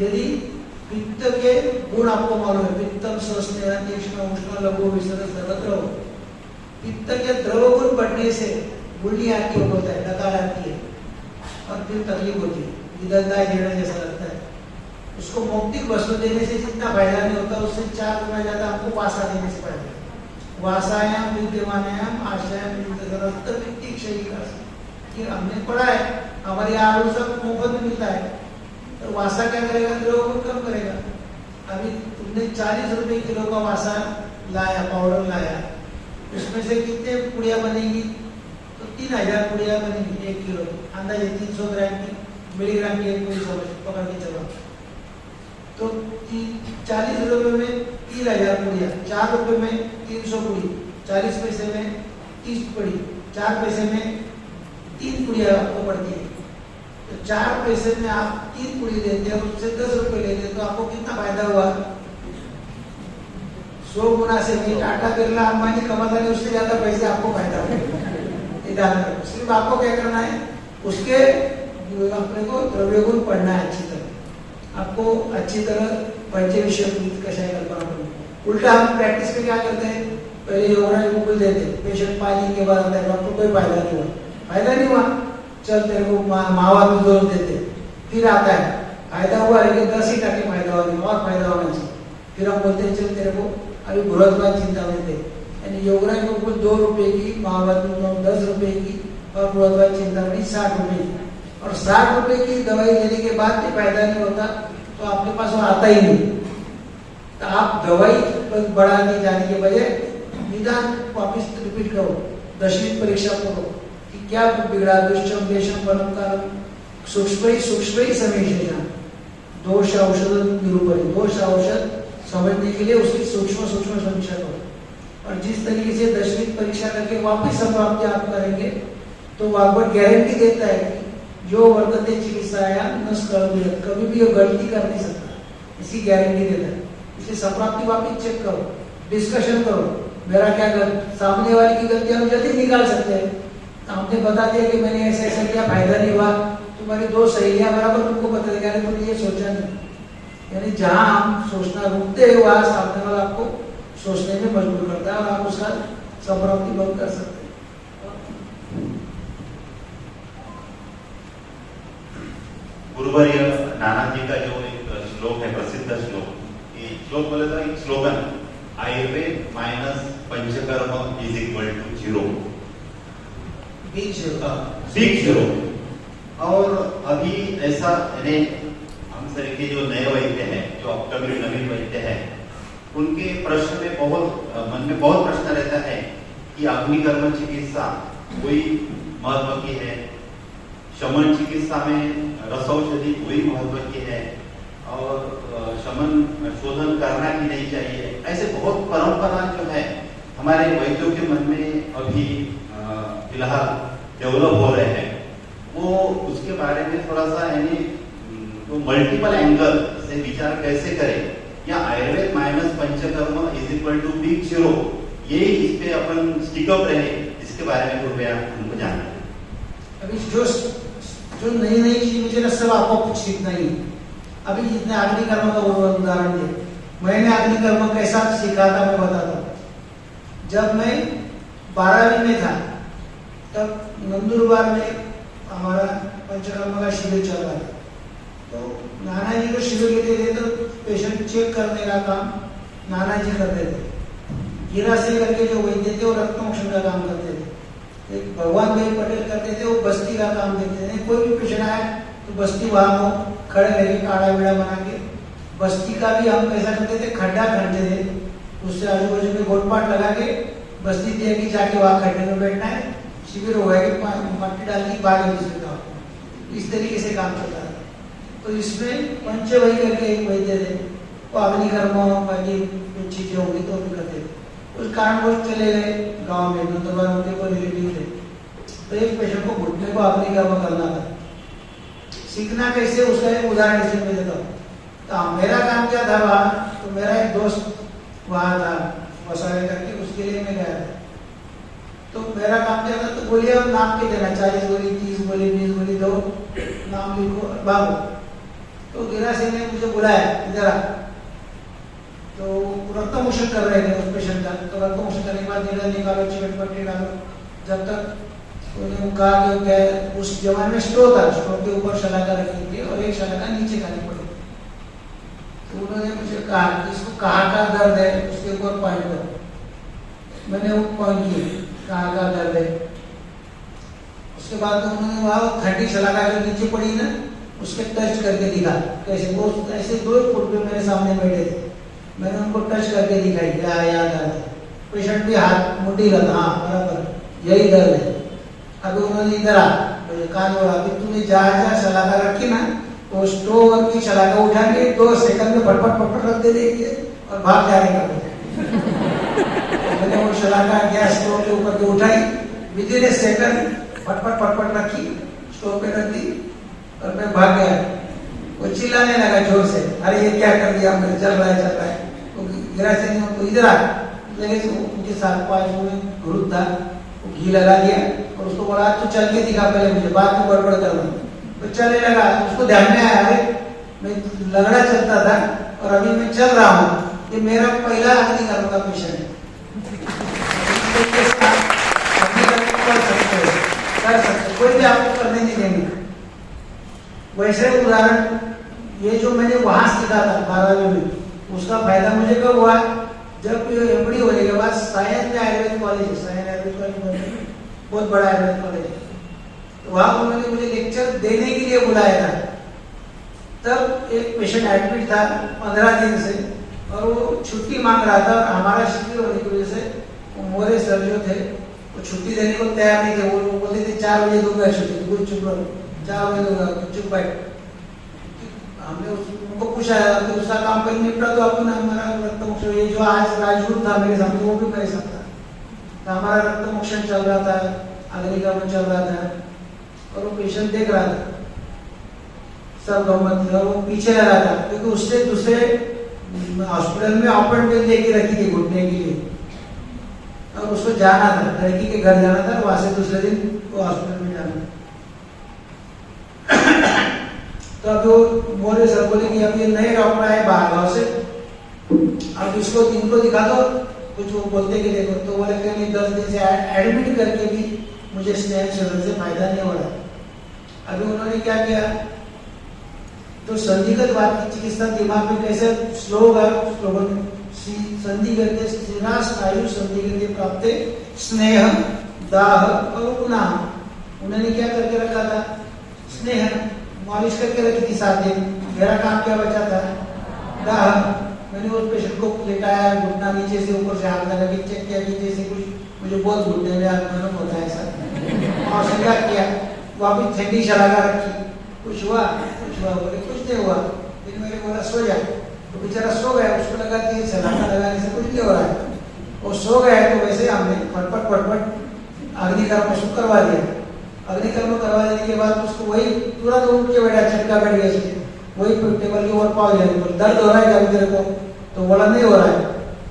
यदि पित्त के गुण आपको मालूम है, पित्तम स्वस्थ तीक्ष्ण उष्ण लघु विसर्ग सर्वत्र हो, पित्त के द्रव गुण बढ़ने से बुल्ली आती होता है, डकार आती है, और फिर तकलीफ होती है, निदंताय देना जैसा लगता है। उसको मौक्तिक वस्तु देने से जितना फायदा नहीं होता, उससे 4 गुना ज्यादा आपको वासा देने से फायदा है। वासायाम विद्यमानायाम आशयाम पित्तिक शरीर, हमने पढ़ा है, हमारे यहाँ सब मुफ्त में मिलता है, तो वासा क्या करेगा, द्रव को कम करेगा। अभी तुमने 40 रुपए किलो का वासा लाया, पाउडर लाया, उसमें से कितने पुड़िया बनेगी, तो 3000 पुड़िया बनेगी 1 किलो, अंदाजे 300 ग्राम की मिलीग्राम की एक पूरी समझ पकड़ के चलो, तो 40 रुपए में 3000 पुड़िया, 4 रुपए में 300 पुड़ी, 40 पैसे में 30 पुड़ी, 4 पैसे में 3 पुड़िया आपको पड़ती है। तो 4 पैसे में आप 3 पुड़ी देते हैं, उससे 10 रुपए लेते हैं, तो आपको कितना फायदा हुआ, 100 गुना से भी। टाटा बिरला अंबानी कमाता है, उससे ज्यादा पैसे आपको फायदा हुआ। सिर्फ आपको क्या करना है, उसके अपने को द्रव्य गुण पढ़ना है अच्छी तरह, आपको अच्छी तरह परिचय विषय कषाय कल्पना करनी। उल्टा हम प्रैक्टिस में क्या करते हैं, पहले योगराज को देते, पेशेंट पानी के बाद आता है, डॉक्टर कोई फायदा नहीं हुआ, फायदा नहीं हुआ, चल तेरे को मावा भी जोर देते, फिर आता है फायदा हुआ, लेकिन 10% फायदा हुआ, और फायदा होना चाहिए। फिर हम बोलते हैं चल तेरे को अभी बृहस्पति चिंता में थे, यानी योगराज को कुछ 2 रुपए की, महाभारत 10 रुपए की, और बृहस्पति चिंता में 60 रुपए की, और 60 रुपए की दवाई लेने के बाद भी फायदा नहीं होता, तो आपके पास वो आता ही नहीं। तो आप दवाई बढ़ाने जाने के बजाय निदान वापिस रिपीट करो, 10वीं परीक्षा करो कि क्या बिगड़ा, दुष्टम देशम परम सूक्ष्म ही समीक्षा, दोष औषध निरूपण, दोष औषध समझने के लिए उसकी सूक्ष्म समीक्षा करो। और जिस तरीके से 10वीं परीक्षा करके वापस संप्राप्ति आप करेंगे तो वागवट गारंटी देता है कि जो वर्तते चिकित्साया न स्कर्म, कभी भी वो गलती कर नहीं सकता, इसकी गारंटी देता है। इसलिए संप्राप्ति वापस चेक करो, डिस्कशन करो, मेरा क्या गलती, सामने वाले की गलती हम जल्दी निकाल सकते हैं। हमने बता दिया कि मैंने ऐसा किया, फायदा नहीं हुआ, तुम्हारी 2 सहेलियां बराबर तुमको बता देगा, तुमने ये सोचा नहीं। यानी जहां हम सोचना रुकते हैं वहां सामने वाला आपको सोचने में मजबूर करता है और आप उसका संप्राप्ति बंद कर सकते हैं। गुरुवर्य नाना जी का जो एक श्लोक है, प्रसिद्ध श्लोक, ये श्लोक बोले तो एक slogan, Ayurveda minus Panchakarma is equal to 0, big 0। और अभी ऐसा यानी हम सर के जो नए वैद्य हैं, जो अपकमिंग नवीन वैद्य हैं, उनके प्रश्न में मन में बहुत प्रश्न रहता है कि अग्निकर्म चिकित्सा कोई महत्व की है, शमन चिकित्सा में रसौषधि कोई महत्व की है, और शमन शोधन करना ही नहीं चाहिए। ऐसे बहुत परंपरा जो है हमारे वैद्यों के मन में अभी फिलहाल डेवलप हो रहे हैं, वो उसके बारे में थोड़ा सा यानी तो मल्टीपल एंगल से विचार कैसे करें, या Ayurveda minus Panchakarma is equal to big 0, ये इस पे अपन स्टिकअप रहे, इसके बारे में कृपया हमको जानना है। अभी जो नई चीज मुझे ना सब आपको कुछ सीखना ही। अभी जितने अग्निकर्म का उदाहरण दिया, मैंने अग्निकर्म कैसा सीखा था मैं बताता हूँ। जब मैं 12वीं में था तब नंदुरबार में हमारा पंचकर्म का शिविर चल रहा था। तो नाना जी को शिविर लेते थे तो पेशेंट चेक करने का काम नाना जी करते थे। हीरा से करके जो वैद्य थे वो रक्तमोक्षण का काम करते थे। एक भगवान भाई पटेल करते थे, वो बस्ती का काम देखते थे। कोई भी पेशेंट आए तो बस्ती वहां हो खड़े रहे, काड़ा बेड़ा बना के। बस्ती का भी हम कैसा करते थे, खड्डा खड़ते थे, उससे आजू बाजू में गोटपाट लगा के बस्ती दिया कि जाके वहां खड्डे में बैठना है, शिविर हो गया कि मट्टी डाल की बाग इस तरीके से काम चलता था। तो इसमें पंचवही करके एक वैद्य थे, वो अग्निकर्म बाकी कुछ चीजें होगी तो भी करते थे। उस कारण वो चले गए गांव में, नंदुरबार उनके कोई रिलेटिव थे। तो एक पेशेंट को घुटने को अग्निकर्म करना था। सीखना कैसे, उसका एक उदाहरण इसे मैं देता हूँ। तो मेरा काम क्या था वहाँ, तो मेरा एक दोस्त वहाँ था वसावे करके, उसके लिए मैं गया था। तो मेरा काम क्या था, तो बोलिए अब नाम के देना, 40 गोली 30 गोली 20 गोली दो, नाम लिखो भागो। तो गिरा सिंह ने मुझे बुलाया इधर आ। तो रक्तमोक्षण कर रहे थे उस पेशेंट का। तो रक्तमोक्षण करने के बाद नीडल निकालो, चिकट पट्टी डालो। जब तक उन्होंने कहा कि क्या उस जमाने में स्टो था, स्टो के ऊपर शलाका रखी थी और एक शलाका नीचे खानी पड़ी। तो उन्होंने मुझे कहा कि इसको कहाँ का दर्द है उसके ऊपर पॉइंट करो। मैंने वो पॉइंट किया कहाँ का दर्द है। उसके बाद उन्होंने वहाँ ठंडी शलाका जो नीचे पड़ी ना, उसके टच करके दिखा कैसे। वो ऐसे 2 फुट पे मेरे सामने बैठे थे, मैंने उनको टच करके दिखाई, क्या याद आ रहा। पेशेंट भी हाथ मुट्ठी लगा, हाँ बराबर यही दर्द है। अभी उन्होंने इधर आ कान बोला, अभी तूने जहाँ शलाका रखी ना, वो स्टोव की शलाका उठा के 2 सेकंड में फटफट रख दे देगी और भाग जाने का। मैंने वो शलाका गैस स्टोव के ऊपर के उठाई, विदिन ए सेकंड फटफट रखी, स्टोव पे रख दी और मैं भाग गया। वो चिल्लाने लगा जोर से, अरे ये क्या कर दिया हमने, चल रहा है। तो गिरा सिंह ने उनको इधर आ, उनके साथ 5 में ग्रुप था, वो घी लगा दिया और उसको बोला तू चल के दिखा पहले मुझे, बाद में गड़बड़ करना। तो चलने लगा, उसको ध्यान में आया, अरे मैं लगड़ा चलता था और अभी मैं चल रहा हूँ, ये मेरा पहला अग्निकर्म का पेशेंट है। कर सकते, कोई भी आपको करने नहीं देंगे। वैसे उदाहरण ये जो मैंने वहां सीखा था 12वीं में, उसका फायदा मुझे कब हुआ, जब एमडी होने के बाद साइंस में आयुर्वेद कॉलेज है, साइंस आयुर्वेद कॉलेज बहुत बड़ा आयुर्वेद कॉलेज है। तो वहां उन्होंने मुझे लेक्चर देने के लिए बुलाया था। तब एक पेशेंट एडमिट था 15 दिन से, और वो छुट्टी मांग रहा था। और हमारा शिविर होने की वजह से वो मोरे सर जो थे वो छुट्टी देने को तैयार नहीं थे। वो बोलते थे 4 बजे दूंगा छुट्टी, तो कुछ चुप रहो, 4 बजे दूंगा, चुप बैठ। हमने उनको पूछा कि उसका काम कहीं निपटा तो अपन हमारा रक्त मोक्षण, ये जो आज राजगुरु था मेरे सामने वो भी मेरे साथ था, तो हमारा रक्त मोक्षण चल रहा था, अग्नि कर्म चल रहा था और वो पेशेंट देख रहा था, सब गम्मत था। वो पीछे लगा था क्योंकि उसने दूसरे हॉस्पिटल में अपॉइंटमेंट लेके रखी थी घुटने के लिए और उसको जाना था, लड़की के घर जाना था, वहां से दूसरे दिन वो हॉस्पिटल में जाना था। तो अब वो मोरे सर बोले कि अब ये नए डॉक्टर आए बाहर गाँव से, अब इसको इनको दिखा दो, कुछ वो बोलते कि देखो, तो बोले कि नहीं 10 दिन से एडमिट करके भी मुझे स्नेह चलन से फायदा नहीं हो रहा। अभी उन्होंने क्या किया, तो संधिगत वात की चिकित्सा दिमाग में कैसे स्लो होगा, संधि करते स्थिरा स्थायु संधि करते प्राप्त स्नेह दाह और पुनः। उन्होंने क्या करके रखा था, स्नेह मालिश करके रखी थी 7 दिन। मेरा काम क्या बचा था, दाह। मैंने उस पेशेंट को लेटाया, घुटना नीचे से ऊपर से हाथ लगा के चेक किया कि जैसे कुछ मुझे बहुत घुटने में आत्मन होता है ऐसा, और संगा किया। वापिस ठंडी शलाका रखी, कुछ हुआ बोले कुछ नहीं हुआ। फिर मैंने बोला सो जा, तो बेचारा सो गया। उसको लगा कि शलाका लगाने से कुछ नहीं हो रहा है, वो सो गया। तो वैसे हमने फटफट अग्निकर्म शुरू करवा दिया। अग्निकर्म करवा देने के बाद उसको वही तुरंत उठ के बैठा, चटका बैठ गया, वही टेबल के ऊपर पाव जाने पर दर्द हो रहा है क्या तेरे को, तो बोला नहीं हो रहा है।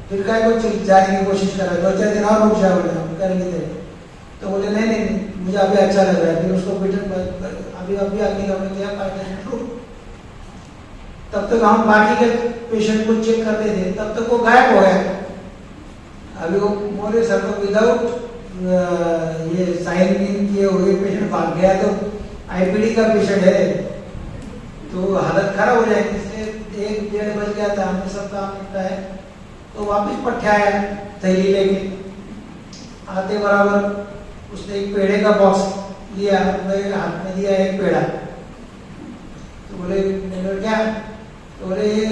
फिर क्या कुछ जाने की कोशिश कर रहा है, 2-4 दिन और रुक जा, बोले हम करेंगे तेरे। तो बोले नहीं मुझे अभी अच्छा लग रहा है। फिर उसको अभी अग्निकर्म किया, तब तक हम बाकी के पेशेंट को चेक करते थे, तब तक वो गायब हो गया। अभी वो मोरे सर को विदाउट ये साइन किए हुए पेशेंट भाग गया, तो आईपीडी का पेशेंट है तो हालत खराब हो जाएगी। इसलिए 1-1:30 बज गया था, हमने सब काम निपटा है। तो वापिस पट्टा आया थैली लेके, आते बराबर उसने एक पेड़े का बॉक्स लिया, मेरे हाथ में दिया एक पेड़ा। तो बोले क्या, तो बोले ये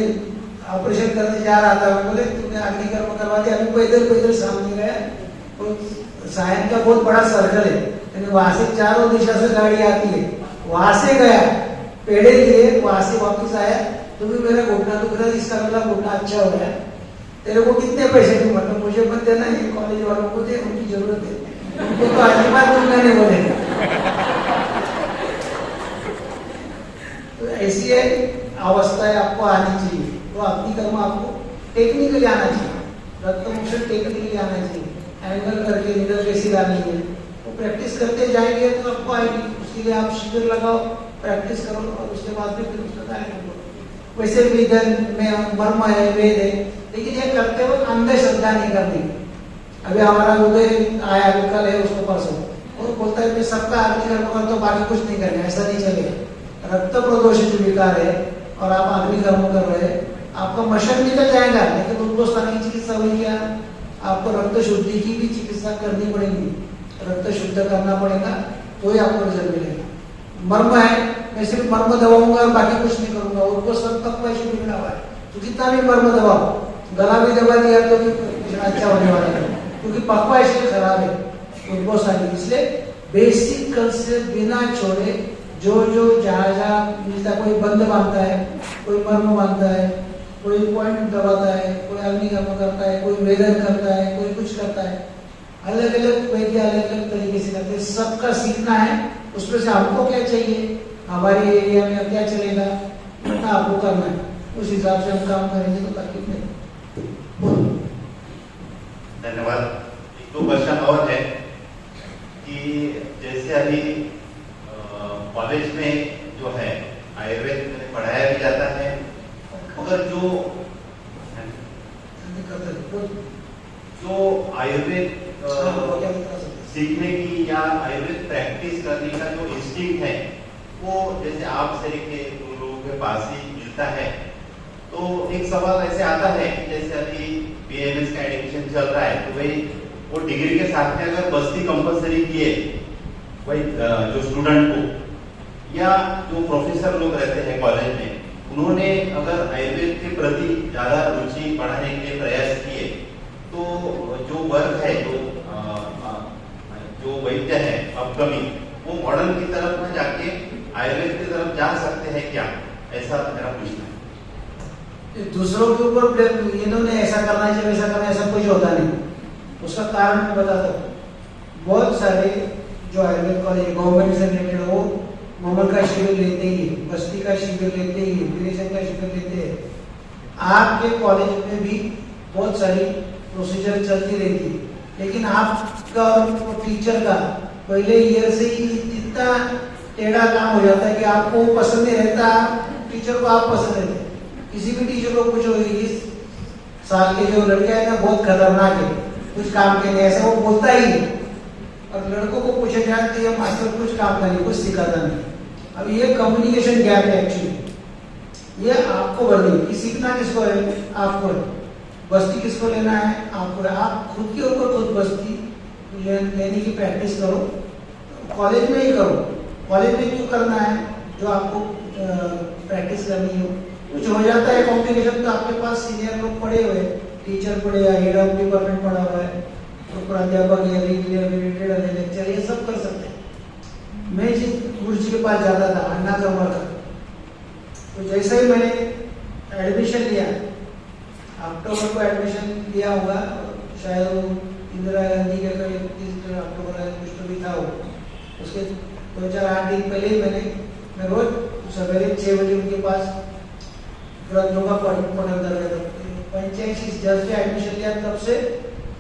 ऑपरेशन करने जा रहा था। बोले तुमने अग्निकर्म करवा दिया। अभी पैदल सामने गया, तो सायन का बहुत बड़ा सर्कल है, यानी वहां से चारों दिशा से गाड़ी आती है, वहां से गया, पेड़े लिए, वहां से वापिस आया। तो भी मेरा घुटना दुख रहा, इसका मेरा घुटना अच्छा हो गया, तेरे को कितने पैसे दूं, मतलब मुझे मत देना, ये कॉलेज वालों को दे, उनकी जरूरत है, उनको तो आज बात दूंगा नहीं बोलेगा। तो ऐसी है अवस्था आपको आनी चाहिए। तो अपनी कर्म आपको टेक्निकली आना चाहिए, रक्त मोक्षण टेक्निकली आना चाहिए। एंगल करके निडल कैसी डालनी है, वो प्रैक्टिस करते जाएंगे तो आपको आएगी। उसके लिए आप शिविर लगाओ, प्रैक्टिस करो, और उसके बाद फिर उसका कार्य करो। वैसे विधन में मर्म है, वेद है, लेकिन ये करते वक्त अंधे श्रद्धा नहीं करनी। अभी हमारा उदय आया कल है, उसको परसों, और बोलता है कि सबका अग्निकर्म कर तो बाकी कुछ नहीं करना, ऐसा नहीं चलेगा। रक्त प्रदोषित विकार है और आप अग्निकर्म कर रहे हैं, आपका मशन निकल जाएगा, लेकिन उनको स्थानीय चिकित्सा हुई क्या, आपको रक्त शुद्धि की भी चिकित्सा करनी पड़ेगी, रक्त शुद्ध करना पड़ेगा, तो ही आपको रिजल्ट मिलेगा। मर्म है, मैं सिर्फ मर्म दबाऊंगा और बाकी कुछ नहीं करूंगा, उनको सब तक पैसे बिगड़ा हुआ है, तो कितना भी मर्म दबाओ, गला भी दबा दिया तो भी अच्छा होने वाला है, क्योंकि पकवा इसलिए खराब है उनको सारी। इसलिए बेसिक कंसेप्ट बिना छोड़े जो जहाँ मिलता, कोई बंद बांधता है, कोई मर्म बांधता है, कोई पॉइंट दबाता है, कोई अग्निकर्म करता है, कोई वेदन करता है, कोई कुछ करता है, अलग अलग वैद्य अलग अलग तरीके से करते हैं। सबका सीखना है, उसमें से हमको क्या चाहिए, हमारे एरिया में क्या चलेगा, उतना आपको करना है, उस हिसाब से हम काम करेंगे तो तकलीफ नहीं। धन्यवाद। एक दो क्वेश्चन और है कि जैसे अभी कॉलेज में जो है आयुर्वेद में पढ़ाया भी जाता है, मगर जो आयुर्वेद सीखने की या आयुर्वेद प्रैक्टिस करने का जो इंस्टिंक्ट है, वो जैसे आप से के लोगों के पास ही मिलता है। तो एक सवाल ऐसे आता है कि जैसे अभी बीएमएस का एडमिशन चल रहा है, तो भाई वो डिग्री के साथ में अगर बस्ती कंपलसरी किए वही जो स्टूडेंट को, या जो प्रोफेसर लोग रहते हैं कॉलेज में, उन्होंने अगर आयुर्वेद के प्रति ज्यादा रुचि बढ़ाने के लिए प्रयास किए तो जो वर्ग है, जो वैद्य है अपकमिंग, वो मॉडर्न की तरफ न जाके आयुर्वेद की तरफ जा सकते हैं क्या? ऐसा मेरा पूछना है। दूसरों के ऊपर इन्होंने ऐसा करना चाहिए वैसा करना, ऐसा कुछ होता नहीं। उसका कारण मैं बताता हूँ। बहुत सारे जो आयुर्वेद कॉलेज गवर्नमेंट से रिलेटेड, वो मोमन का शिविर लेते ही, बस्ती का शिविर लेते ही, विरेचन का शिविर लेते हैं। आपके कॉलेज में भी बहुत सारी प्रोसीजर चलती रहती है, लेकिन आपका और टीचर का पहले ईयर से ही इतना टेढ़ा काम हो जाता है कि आपको पसंद नहीं रहता, टीचर को आप पसंद रहते। किसी भी टीचर को पूछो इस साल के जो लड़के हैं ना बहुत खतरनाक है, कुछ काम के लिए ऐसा वो बोलता ही नहीं। और लड़कों को पूछे जाए तो ये मास्टर कुछ काम का नहीं, कुछ सिखाता नहीं। अब ये कम्युनिकेशन गैप है एक्चुअली, ये आपको भरनी कि सीखना किसको है, आपको है। बस्ती किसको लेना है, आपको है। आप खुद के ऊपर खुद बस्ती लेने की प्रैक्टिस करो, कॉलेज में ही करो। कॉलेज में क्यों करना है? जो आपको प्रैक्टिस करनी हो। कुछ हो जाता है कॉम्प्लिकेशन तो आपके पास सीनियर लोग पड़े हुए, टीचर पड़े या हेड ऑफ डिपार्टमेंट पड़ा हुआ है, तो प्राध्यापक या रिलेटेड लेक्चर ये सब कर सकते हैं। मैं जिस गुरुजी के पास जाता था अन्ना कर्मकर, तो जैसे ही मैंने एडमिशन लिया, अक्टूबर को एडमिशन लिया होगा, शायद इंदिरा गांधी के 31 अक्टूबर कुछ तो भी था वो, उसके 2-4-8 दिन पहले ही मैं रोज सवेरे 6 बजे उनके पास ग्रंथों का पठन कर रहा था। 85 जब से एडमिशन लिया तब से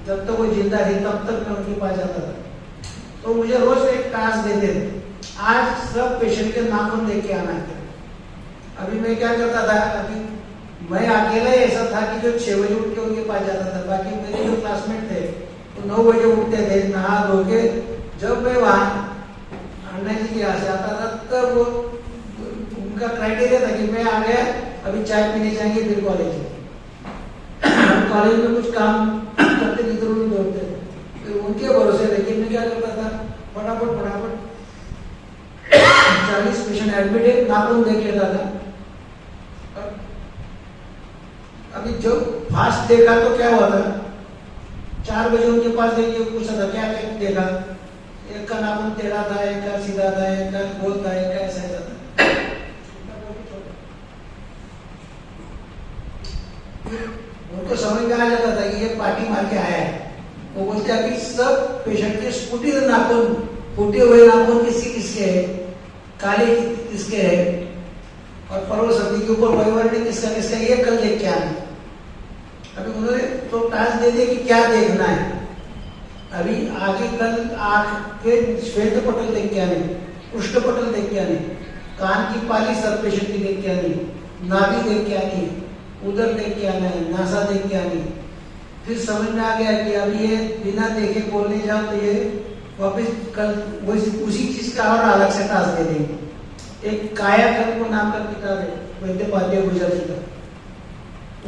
जब तक वो जिंदा थी तब तक मैं उनके पास जाता था। तो मुझे रोज एक टास्क देते थे, आज सब पेशेंट के नाखून देख के आना है। अभी मैं क्या करता था, अभी मैं अकेला ही ऐसा था कि जो 6 बजे उठ के उनके पास जाता था। बाकी मेरे जो क्लासमेट थे तो 9 बजे उठते थे, नहा धो के। जब मैं वहाँ अन्ना जी के यहाँ से आता था तब वो उनका क्राइटेरिया था कि मैं आ गया, अभी चाय पीने जाएंगे फिर कॉलेज। कॉलेज में कुछ काम करते नहीं तो नहीं दौड़ते, फिर उनके भरोसे। लेकिन मैं क्या करता था, फटाफट 40 पेशेंट एडमिट है, नाखून देख लेता था। अभी जब फास्ट देखा तो क्या हुआ था, 4 बजे उनके पास देखिए पूछा था क्या देखा, एक का नाखून टेढ़ा था, एक का सीधा था, एक का गोल था, एक का ऐसा था। उनको समझ में आ जाता था कि ये पार्टी मार के आया है। वो बोलते हैं कि सब पेशेंट के स्कूटी नाखून, फूटे हुए नाखून किसके है, काले किसके है, और पर्व सर्दी के ऊपर वाइवर्ड किसका किसका, ये कल देख के आना। अभी उन्होंने तो टास्क दे दिया कि क्या देखना है। अभी आगे कल आंख के श्वेत पटल देख के आने, पृष्ठ पटल देख के आने, कान की पाली सब पेशेंट की देख के आनी, नाभि देख के आनी, उधर देख के आना है, नासा देख के आनी। फिर समझ में आ गया कि अभी ये बिना देखे बोलने जाओ तो ये वापस कल उसी चीज का और अलग से टास्क दे देंगे। एक कायाकल्प नाम का किताब है वैद्यपाद्य गुजराती का,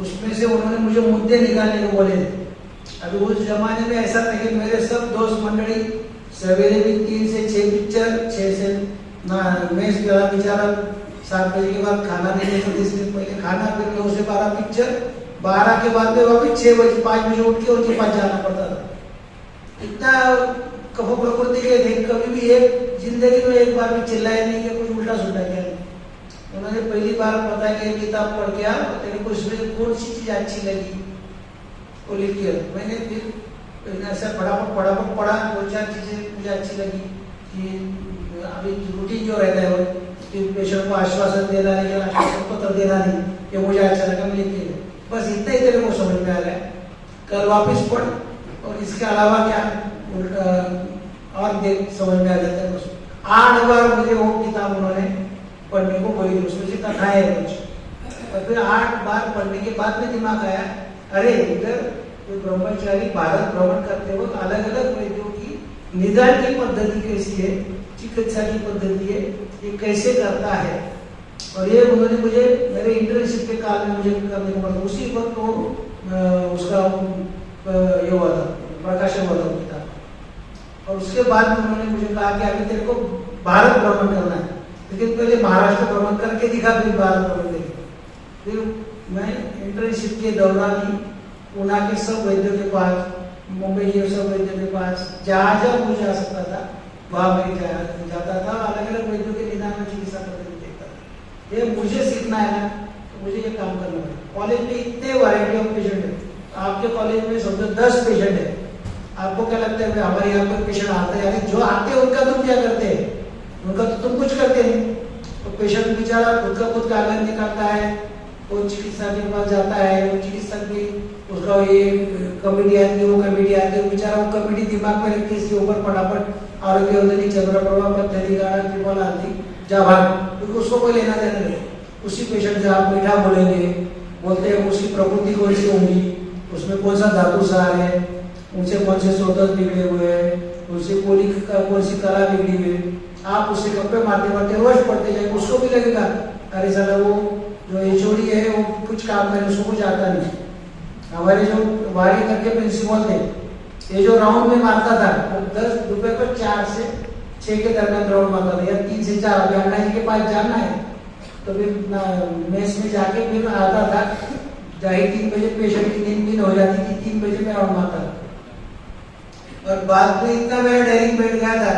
उसमें से उन्होंने मुझे मुद्दे निकालने को बोले थे। अभी उस जमाने में ऐसा था कि मेरे सब दोस्त मंडली सवेरे भी 3 से 6 पिक्चर, 6 से मैं बेचारा 7 बजे के बाद खाना नहीं लेते थे, इसलिए पहले खाना, फिर 9 से 12 पिक्चर, 12 के बाद में वापस 6 बजे 5 बजे उठ के उनके पास जाना पड़ता था। इतना कफो प्रकृति के थे, कभी भी एक जिंदगी में एक बार भी चिल्लाया नहीं कि कुछ उल्टा सुल्टा किया नहीं। उन्होंने पहली बार बताया कि किताब पढ़ के आ, तेरे को इसमें कौन सी चीज अच्छी लगी वो लिख दिया। मैंने फिर ऐसा फटाफट पढ़ा, 2-4 चीजें मुझे अच्छी लगी कि अभी रूटीन जो रहता है वो कि पेशेंट को आश्वासन देना नहीं, आश्वासन पत्र देना नहीं, ये मुझे अच्छा लगा, मैं लिख दिया। बस इतना ही तेरे को समझ में आ गया, कल वापस पढ़। और इसके अलावा क्या और देख समझ में आ जाता है। 8 बार मुझे वो किताब उन्होंने पढ़ने को बोली, उसमें से कथाएं कुछ। और फिर 8 बार पढ़ने के बाद में दिमाग आया, अरे इधर ब्रह्मचारी भारत भ्रमण करते वक्त अलग अलग वैद्यों की निदान की पद्धति कैसी है, चिकित्सा की पद्धति है, ये कैसे करता है। और ये उन्होंने मुझे मेरे इंटर्नशिप के काल में मुझे करने को पड़ा। उसी वक्त वो उसका ये हुआ था, प्रकाशन हुआ था किताब। और उसके बाद में उन्होंने मुझे कहा कि अभी तेरे को भारत भ्रमण करना है, लेकिन पहले महाराष्ट्र भ्रमण करके दिखा, फिर भारत भ्रमण देखे। फिर मैं इंटर्नशिप के दौरान ही पूना के सब वैद्यों के पास, मुंबई के सब वैद्यों के पास, जहाँ जहाँ मुझे जा सकता था वहाँ मैं जाता था, अलग अलग वैद्यों के निदान में चिकित्सा पद्धति देखता था। ये मुझे सीखना है ना, तो मुझे ये काम करना है। कॉलेज में इतने वैरायटी ऑफ पेशेंट है, आपके कॉलेज में समझो 10 पेशेंट है, आपको क्या लगता है हमारे यहाँ पर पेशेंट आते हैं, यानी जो आते हैं उनका तुम क्या करते हैं, उनका तो तुम कुछ करते नहीं। तो पेशेंट बेचारा खुद का खुद कागज निकालता है, वो चिकित्सक के पास जाता है, वो चिकित्सक भी उसका ये कमेटी आती है, वो कमेटी आती है, बेचारा वो कमेटी दिमाग में रखती है, इसके ऊपर फटाफट आरोग्य योजना चंद्रप्रभा पद्धति का कृपा आती जा भाग, क्योंकि उसको कोई लेना देना नहीं। उसी पेशेंट से आप मीठा बोलेंगे, बोलते हैं उसकी प्रकृति कौन सी होगी, उसमें कौन सा धातु सार है, उनसे कौन से स्रोत बिगड़े हुए हैं, उनसे कौन सी कला बिगड़ी हुई है, आप उससे गप्पे मारते मारते रोज पढ़ते जाएंगे, उसको भी लगेगा अरे साला वो जो एचओडी है वो कुछ काम करे, उसको कुछ आता नहीं। हमारे जो वारी करके प्रिंसिपल थे, ये जो राउंड में मारता था वो 10 रुपए पर 4 से 6 के दरमियान राउंड मारता था, या 3 से 4। अभी अन्ना जी के पास जाना है तो फिर मेस में जाके फिर आता था, जाहिर 3 बजे पेशेंट की नींद हो जाती थी, 3 बजे में राउंड मारता था। और बाद में इतना मेरा डेयरिंग बैठ गया था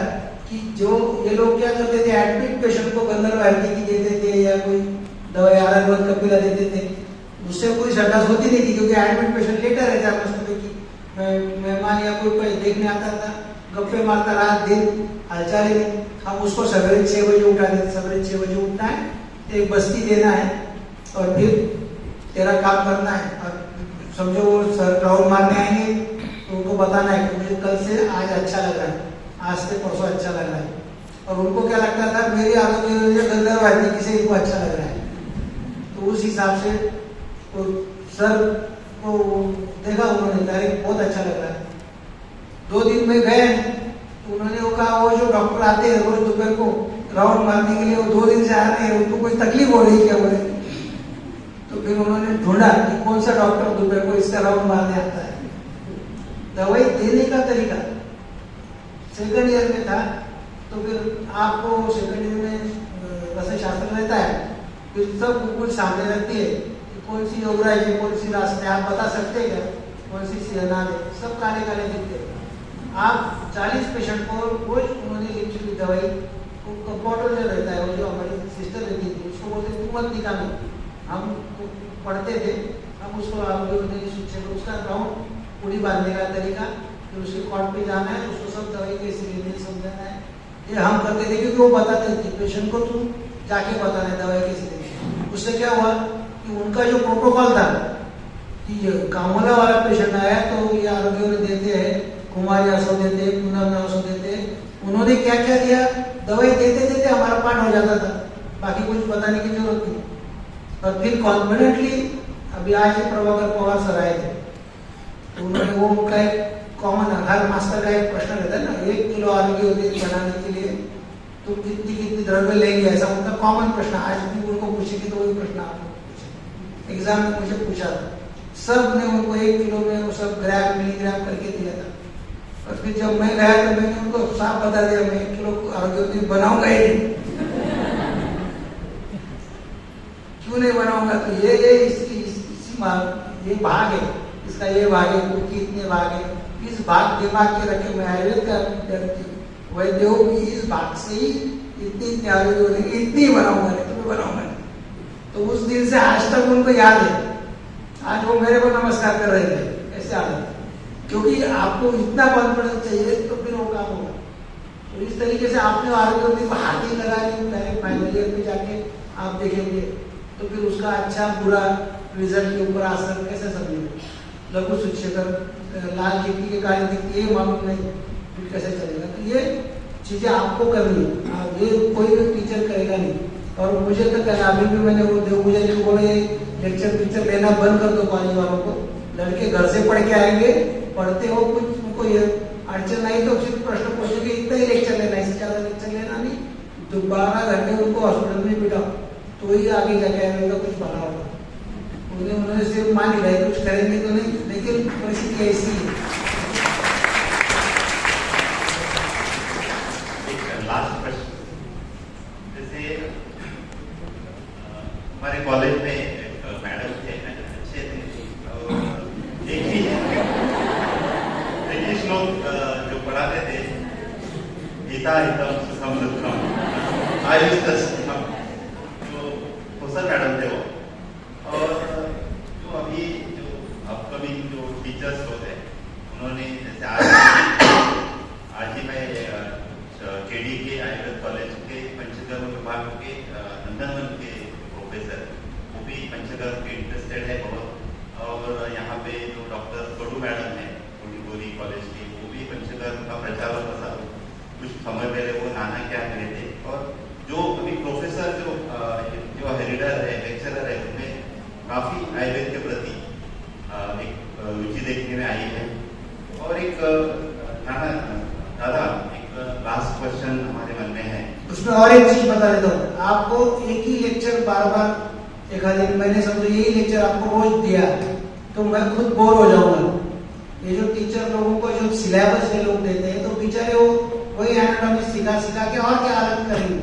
कि जो ये लोग क्या करते थे, एडमिट पेशेंट को गंदर वायरती की देते थे या कोई दवाई आराम कपिला देते थे, उससे कोई संडास होती नहीं थी, क्योंकि एडमिट पेशेंट लेटा रहता है मस्त की मेहमान या कोई देखने आता था, गप्पे मारता रात दिन, हालचाल ही नहीं। हम उसको सवेरे 6 बजे उठा देते, सवेरे 6 बजे उठना है, एक बस्ती देना है और फिर तेरा काम करना है। और समझो वो राउंड मारने आएंगे तो उनको बताना है कि मुझे कल से आज अच्छा लग रहा है, आज से परसों अच्छा लग रहा है। और उनको क्या लगता था, मेरी आरोग्य योजना गंदर वायरती किसी इनको अच्छा लग रहा है, तो उस हिसाब से तो सर को देखा उन्होंने, तारीख बहुत अच्छा लग रहा है। 2 दिन में गए तो उन्होंने वो कहा, वो जो डॉक्टर आते हैं रोज दोपहर को राउंड मारने के लिए, वो 2 दिन से आ रहे हैं, उनको कोई तकलीफ हो रही क्या बोले। तो फिर उन्होंने ढूंढा कि कौन सा डॉक्टर दोपहर को इसका राउंड मारने आता है। दवाई देने का तरीका सेकंड ईयर में था, तो फिर आपको सेकंड ईयर में रसायनशास्त्र रहता है, फिर सब कुछ सामने रखती है कि कौन सी योगराज है, कौन सी रास्ते आप बता सकते हैं क्या, कौन सी सियानाल है, सब काले काले दिखते हैं। आप 40 पेशेंट को रोज उन्होंने लिखी दवाई, कंपाउंडर जो रहता है, वो जो हमारी सिस्टर रहती थी, उसको बोलते तू मत निकालो, हम पढ़ते थे, हम उसको उसका राउंड पूरी बांधने का तरीका, फिर उसके कॉर्ड पे जाना है, उसको सब दवाई कैसे लेनी समझाना है, ये हम करते थे, क्योंकि वो बताते थे पेशेंट को तुम जाके बताना है दवाई कैसे देनी। उससे क्या हुआ कि उनका जो प्रोटोकॉल था कि कामोला वाला पेशेंट आया तो ये आरोग्य देते हैं, कुमारी असो देते, पूनम असो देते, उन्होंने क्या क्या दिया, दवाई देते देते हमारा पाठ हो जाता था, बाकी कुछ बताने की जरूरत नहीं। और फिर कॉन्फिडेंटली अभी आज ही प्रभाकर पवार सर आए थे, तो उन्होंने वो का कॉमन हर मास्टर का एक प्रश्न रहता है ना, 1 किलो आरोग्य बनाने के लिए तो कितनी द्रव्य लेंगे, ऐसा उनका कॉमन प्रश्न। आज भी उनको पूछेंगे तो वही प्रश्न आपको पूछे, एग्जाम में मुझे पूछा था, सब ने उनको 1 किलो में वो सब ग्राम मिलीग्राम करके दिया था। और फिर जब मैं गया तो मैंने उनको साफ बता दिया, मैं 1 किलो आरोग्य बनाऊंगा ही नहीं। क्यों नहीं बनाऊंगा, तो ये भाग है, इसका ये भाग है, क्योंकि इतने भाग है, इस भाग दिमाग के रखे। मैं आयुर्वेद का वैद्यों की इस भाग से ही इतनी आरोग्य होने इतनी बनाऊंगा नहीं, तुम्हें बनाऊंगा नहीं। तो उस दिन से आज तक उनको याद है, आज वो मेरे को नमस्कार कर रहे थे, ऐसे आदत, क्योंकि आपको इतना कॉन्फिडेंस चाहिए तो फिर वो काम होगा। तो इस तरीके से आपने आरोग्य को हाथ ही लगा ली, पहले फाइनल ईयर में जाके आप देखेंगे तो फिर उसका अच्छा बुरा रिजल्ट के ऊपर असर कैसे समझेंगे। लघु शिक्षक लाल दिखती के काली दिखती है, मालूम नहीं, फिर कैसे चलेगा। तो ये चीजें आपको करनी है, ये कोई भी टीचर करेगा नहीं। और मुझे तो क्या, अभी भी मैंने वो मुझे जो बोले लेक्चर लेना बंद कर दो कॉलेज वालों को, लड़के घर से पढ़ के आएंगे, पढ़ते हो कुछ उनको ये अड़चन नहीं तो सिर्फ प्रश्न पूछोगे, इतना ही लेक्चर लेना, इससे ज्यादा लेक्चर लेना नहीं। तो 12 घंटे उनको हॉस्पिटल में बिठाओ, तो ही आगे जाके उनका कुछ भला होगा। उन्होंने सिर्फ मान ही रहे, कुछ करेंगे तो नहीं, लेकिन परिस्थिति ऐसी है। लास्ट प्रश्न, जैसे हमारे कॉलेज में पिता हितम सुखम दुखम आयुष्यम, जो प्रोफेसर मैडम थे वो, और जो अभी जो अपकमिंग जो टीचर्स लोग हैं उन्होंने जैसे आज ही मैं केडी के आयुर्वेद कॉलेज के पंचकर्म विभाग के नंदनवन के प्रोफेसर, वो भी पंचकर्म के इंटरेस्टेड है बहुत, और यहाँ पे जो डॉक्टर बड़ू मैडम है गोरी कॉलेज की, वो भी पंचकर्म का प्रचार और प्रसार कुछ समय पहले वो नाना क्या करे थे। और जो अभी प्रोफेसर जो हेरिडर है, लेक्चरर है, उनमें काफी आयुर्वेद के प्रति एक रुचि देखने में आई है। और एक दादा लास्ट क्वेश्चन हमारे मन में है, उसमें और एक चीज बता देता हूँ आपको। एक ही लेक्चर बार बार एक आधे मैंने समझो यही लेक्चर आपको रोज दिया तो मैं खुद बोर हो जाऊंगा। ये जो टीचर लोगों को जो सिलेबस ये लोग देते हैं तो बेचारे वो वही एनाटॉमी सिखा के और क्या हालत करेंगे।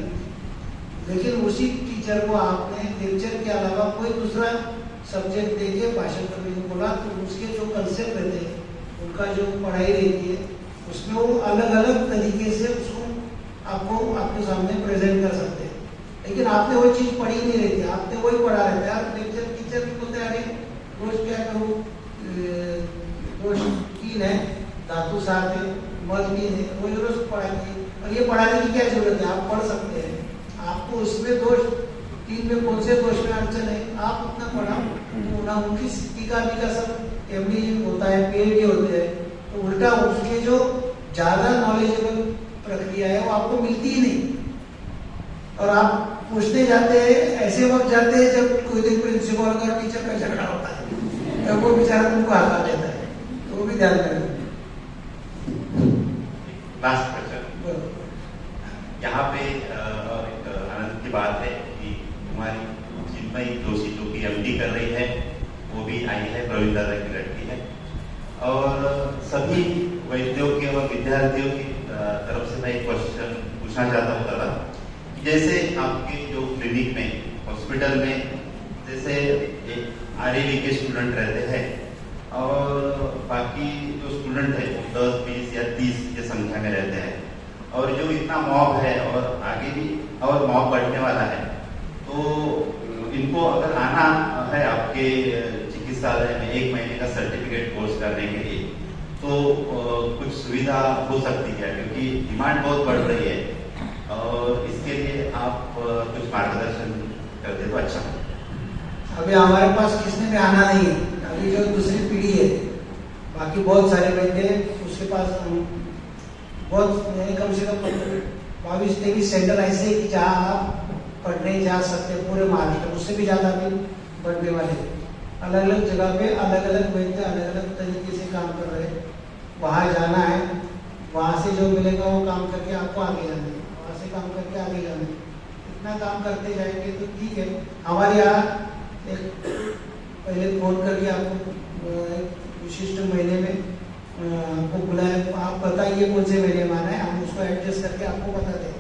लेकिन उसी टीचर को आपने लेक्चर के अलावा कोई दूसरा सब्जेक्ट देके भाषण करने को बोला तो उसके जो कंसेप्ट रहते हैं, उनका जो पढ़ाई रहती है, उसमें वो अलग अलग तरीके से उसको आपको आपके सामने प्रेजेंट कर सकते हैं। लेकिन आपने वो चीज पढ़ी नहीं रहती, आपने वही पढ़ा रहता है। आप लेक्चर टीचर भी बोलते अरे रोज क्या करूँ, रोज कीन है, धातु साफ है, मल कीन है, रोज रोज पढ़ाएंगे। और ये पढ़ाने की क्या जरूरत है, आप पढ़ सकते हैं। आपको उसमें दोष तीन में कौन से दोष में अड़चन है, आप उतना पढ़ाओ तो ना उनकी टीका भी का सब एमडी होता है, पीएचडी होते हैं, तो उल्टा उसके जो ज्यादा नॉलेजेबल प्रक्रिया है वो आपको मिलती ही नहीं। और आप पूछते जाते हैं, ऐसे वक्त जाते हैं जब कोई दिन प्रिंसिपल और टीचर का झगड़ा होता है, तब वो बेचारा तुमको हटा देता है, तो वो भी ध्यान रखें। लास्ट क्वेश्चन यहाँ पे एक आनंद की बात है कि हमारी चिन्मयी जोशी जो कि एमडी कर रही है वो भी आई है, प्रवीण दादा की लड़की है। और सभी वैद्यों के और विद्यार्थियों की तरफ से मैं एक क्वेश्चन पूछना चाहता हूँ दादा, जैसे आपके जो क्लिनिक में, हॉस्पिटल में जैसे आरएवी के स्टूडेंट रहते हैं और बाकी जो स्टूडेंट है 10, 20 या 30 की संख्या में रहते हैं, और जो इतना मॉब है और आगे भी और मॉब बढ़ने वाला है, तो इनको अगर आना है आपके चिकित्सालय में 1 महीने का सर्टिफिकेट कोर्स करने के लिए, तो कुछ सुविधा हो सकती है, क्योंकि डिमांड बहुत बढ़ रही है, और इसके लिए आप कुछ मार्गदर्शन कर दे तो अच्छा। अभी हमारे पास किसने भी आना नहीं है, अभी जो दूसरी पीढ़ी है, बाकी बहुत सारे वैद्य हैं, उसके पास बहुत कम से कम 22-23 सेंटर ऐसे हैं कि जहाँ आप पढ़ने जा सकते हैं पूरे महाराष्ट्र, उससे भी ज्यादा भी बढ़ने वाले। अलग अलग जगह पे अलग अलग वैद्य अलग अलग तरीके से काम कर रहे हैं। वहाँ जाना है, वहाँ से जो मिलेगा वो काम करके आपको आगे जाना है, वहाँ से काम करके आगे जाना है। इतना काम करते जाएंगे तो ठीक है। हमारे यहाँ एक पहले फोन करके आपको एक विशिष्ट महीने में आपको बुलाया, आप बताइए कौन से महीने में आना है, हम उसको एडजस्ट करके आपको बता दें।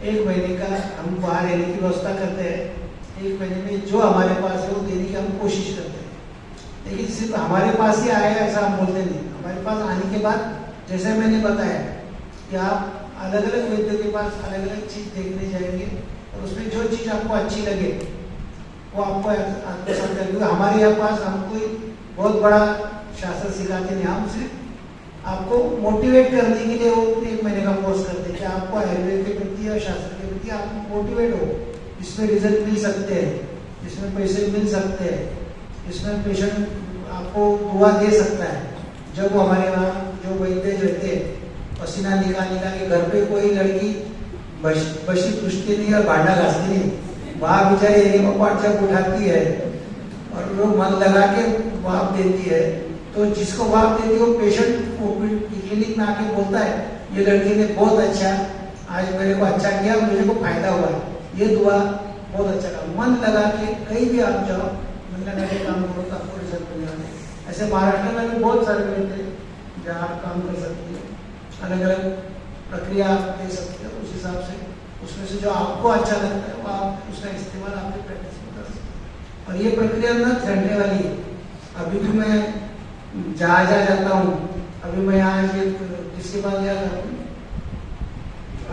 1 महीने का हम वहाँ रहने की व्यवस्था करते हैं, 1 महीने में जो हमारे पास है वो देने की हम कोशिश करते हैं। लेकिन सिर्फ हमारे पास ही आएगा ऐसा हम बोलते नहीं। हमारे पास आने के बाद जैसे मैंने बताया कि आप अलग अलग वैद्यों के पास अलग अलग चीज देखने जाएंगे, और उसमें जो चीज आपको अच्छी लगे वो आपको आत्मसात करेंगे। हमारे यहाँ पास हम कोई बहुत बड़ा शास्त्र सिखाते नहीं, हम सिर्फ आपको मोटिवेट करने के लिए वो 1 महीने का कोर्स करते हैं कि आपको आयुर्वेद के प्रति और शास्त्र के प्रति आप मोटिवेट हो, इसमें रिजल्ट मिल सकते हैं, इसमें पैसे मिल सकते हैं, इसमें पेशेंट आपको दुआ दे सकता है। जब हमारे यहाँ जो वैद्य रहते हैं पसीना निकाल के घर पे कोई लड़की बशी पूछती नहीं और भांडा घासती नहीं, वहाँ बेचारी एक पाट जब उठाती है और लोग मन लगा के वाप देती है, तो जिसको वाप देती है वो पेशेंट क्लिनिक में आके बोलता है ये लड़की ने बहुत अच्छा आज मेरे को अच्छा किया, मुझे को फायदा हुआ, ये दुआ बहुत अच्छा काम। मन लगा के कहीं भी आप जाओ, मन लगा के काम करो तो आपको रिजल्ट मिलने वाला है। ऐसे महाराष्ट्र में भी बहुत सारे लोग हैं जहाँ आप काम कर सकते हैं, अलग अलग प्रक्रिया आप दे सकते हो, उस हिसाब से उसमें से जो आपको अच्छा लगता है वो आप उसका इस्तेमाल आपकी प्रैक्टिस में कर सकते हैं। और ये प्रक्रिया न ठहरने वाली है। अभी भी मैं जहाँ जाता हूँ, अभी मैं यहाँ जिसके पास जा रहा हूँ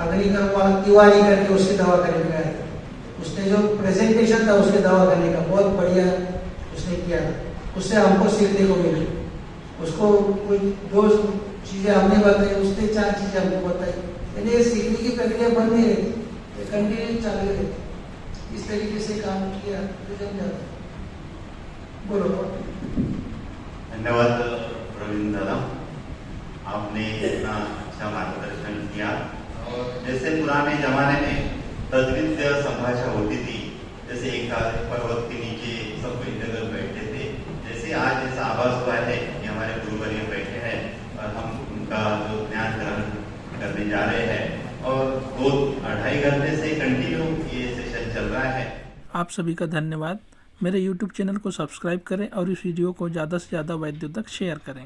अग्नि का वाला तिवारी करके उसके दवा करने गया था। उसने जो प्रेजेंटेशन था उसके दवा करने का बहुत बढ़िया उसने किया था, उससे हमको सीखने को मिली। उसको कुछ 2 चीजें हमने बताई, उसने 4 चीजें हमको बताई, यानी ये सीखने की प्रक्रिया बंद नहीं रहती, ये कंटिन्यू चालू रहती। इस तरीके से काम किया तो जम जाता। बोलो। धन्यवाद प्रवीण दादा, आपने इतना अच्छा मार्गदर्शन किया। और जैसे पुराने जमाने में तद्वितीय संभाषा होती थी, जैसे एक पर्वत के नीचे सब एक जगह बैठते थे, जैसे आज ऐसा आभास हुआ है कि हमारे गुरुवर्य बैठे हैं और हम उनका जो ज्ञान ग्रहण करने जा रहे हैं और 2-2.5 घंटे से कंटिन्यू ये सेशन चल रहा है। आप सभी का धन्यवाद। मेरे YouTube चैनल को सब्सक्राइब करें और इस वीडियो को ज़्यादा से ज़्यादा वैद्यों तक शेयर करें।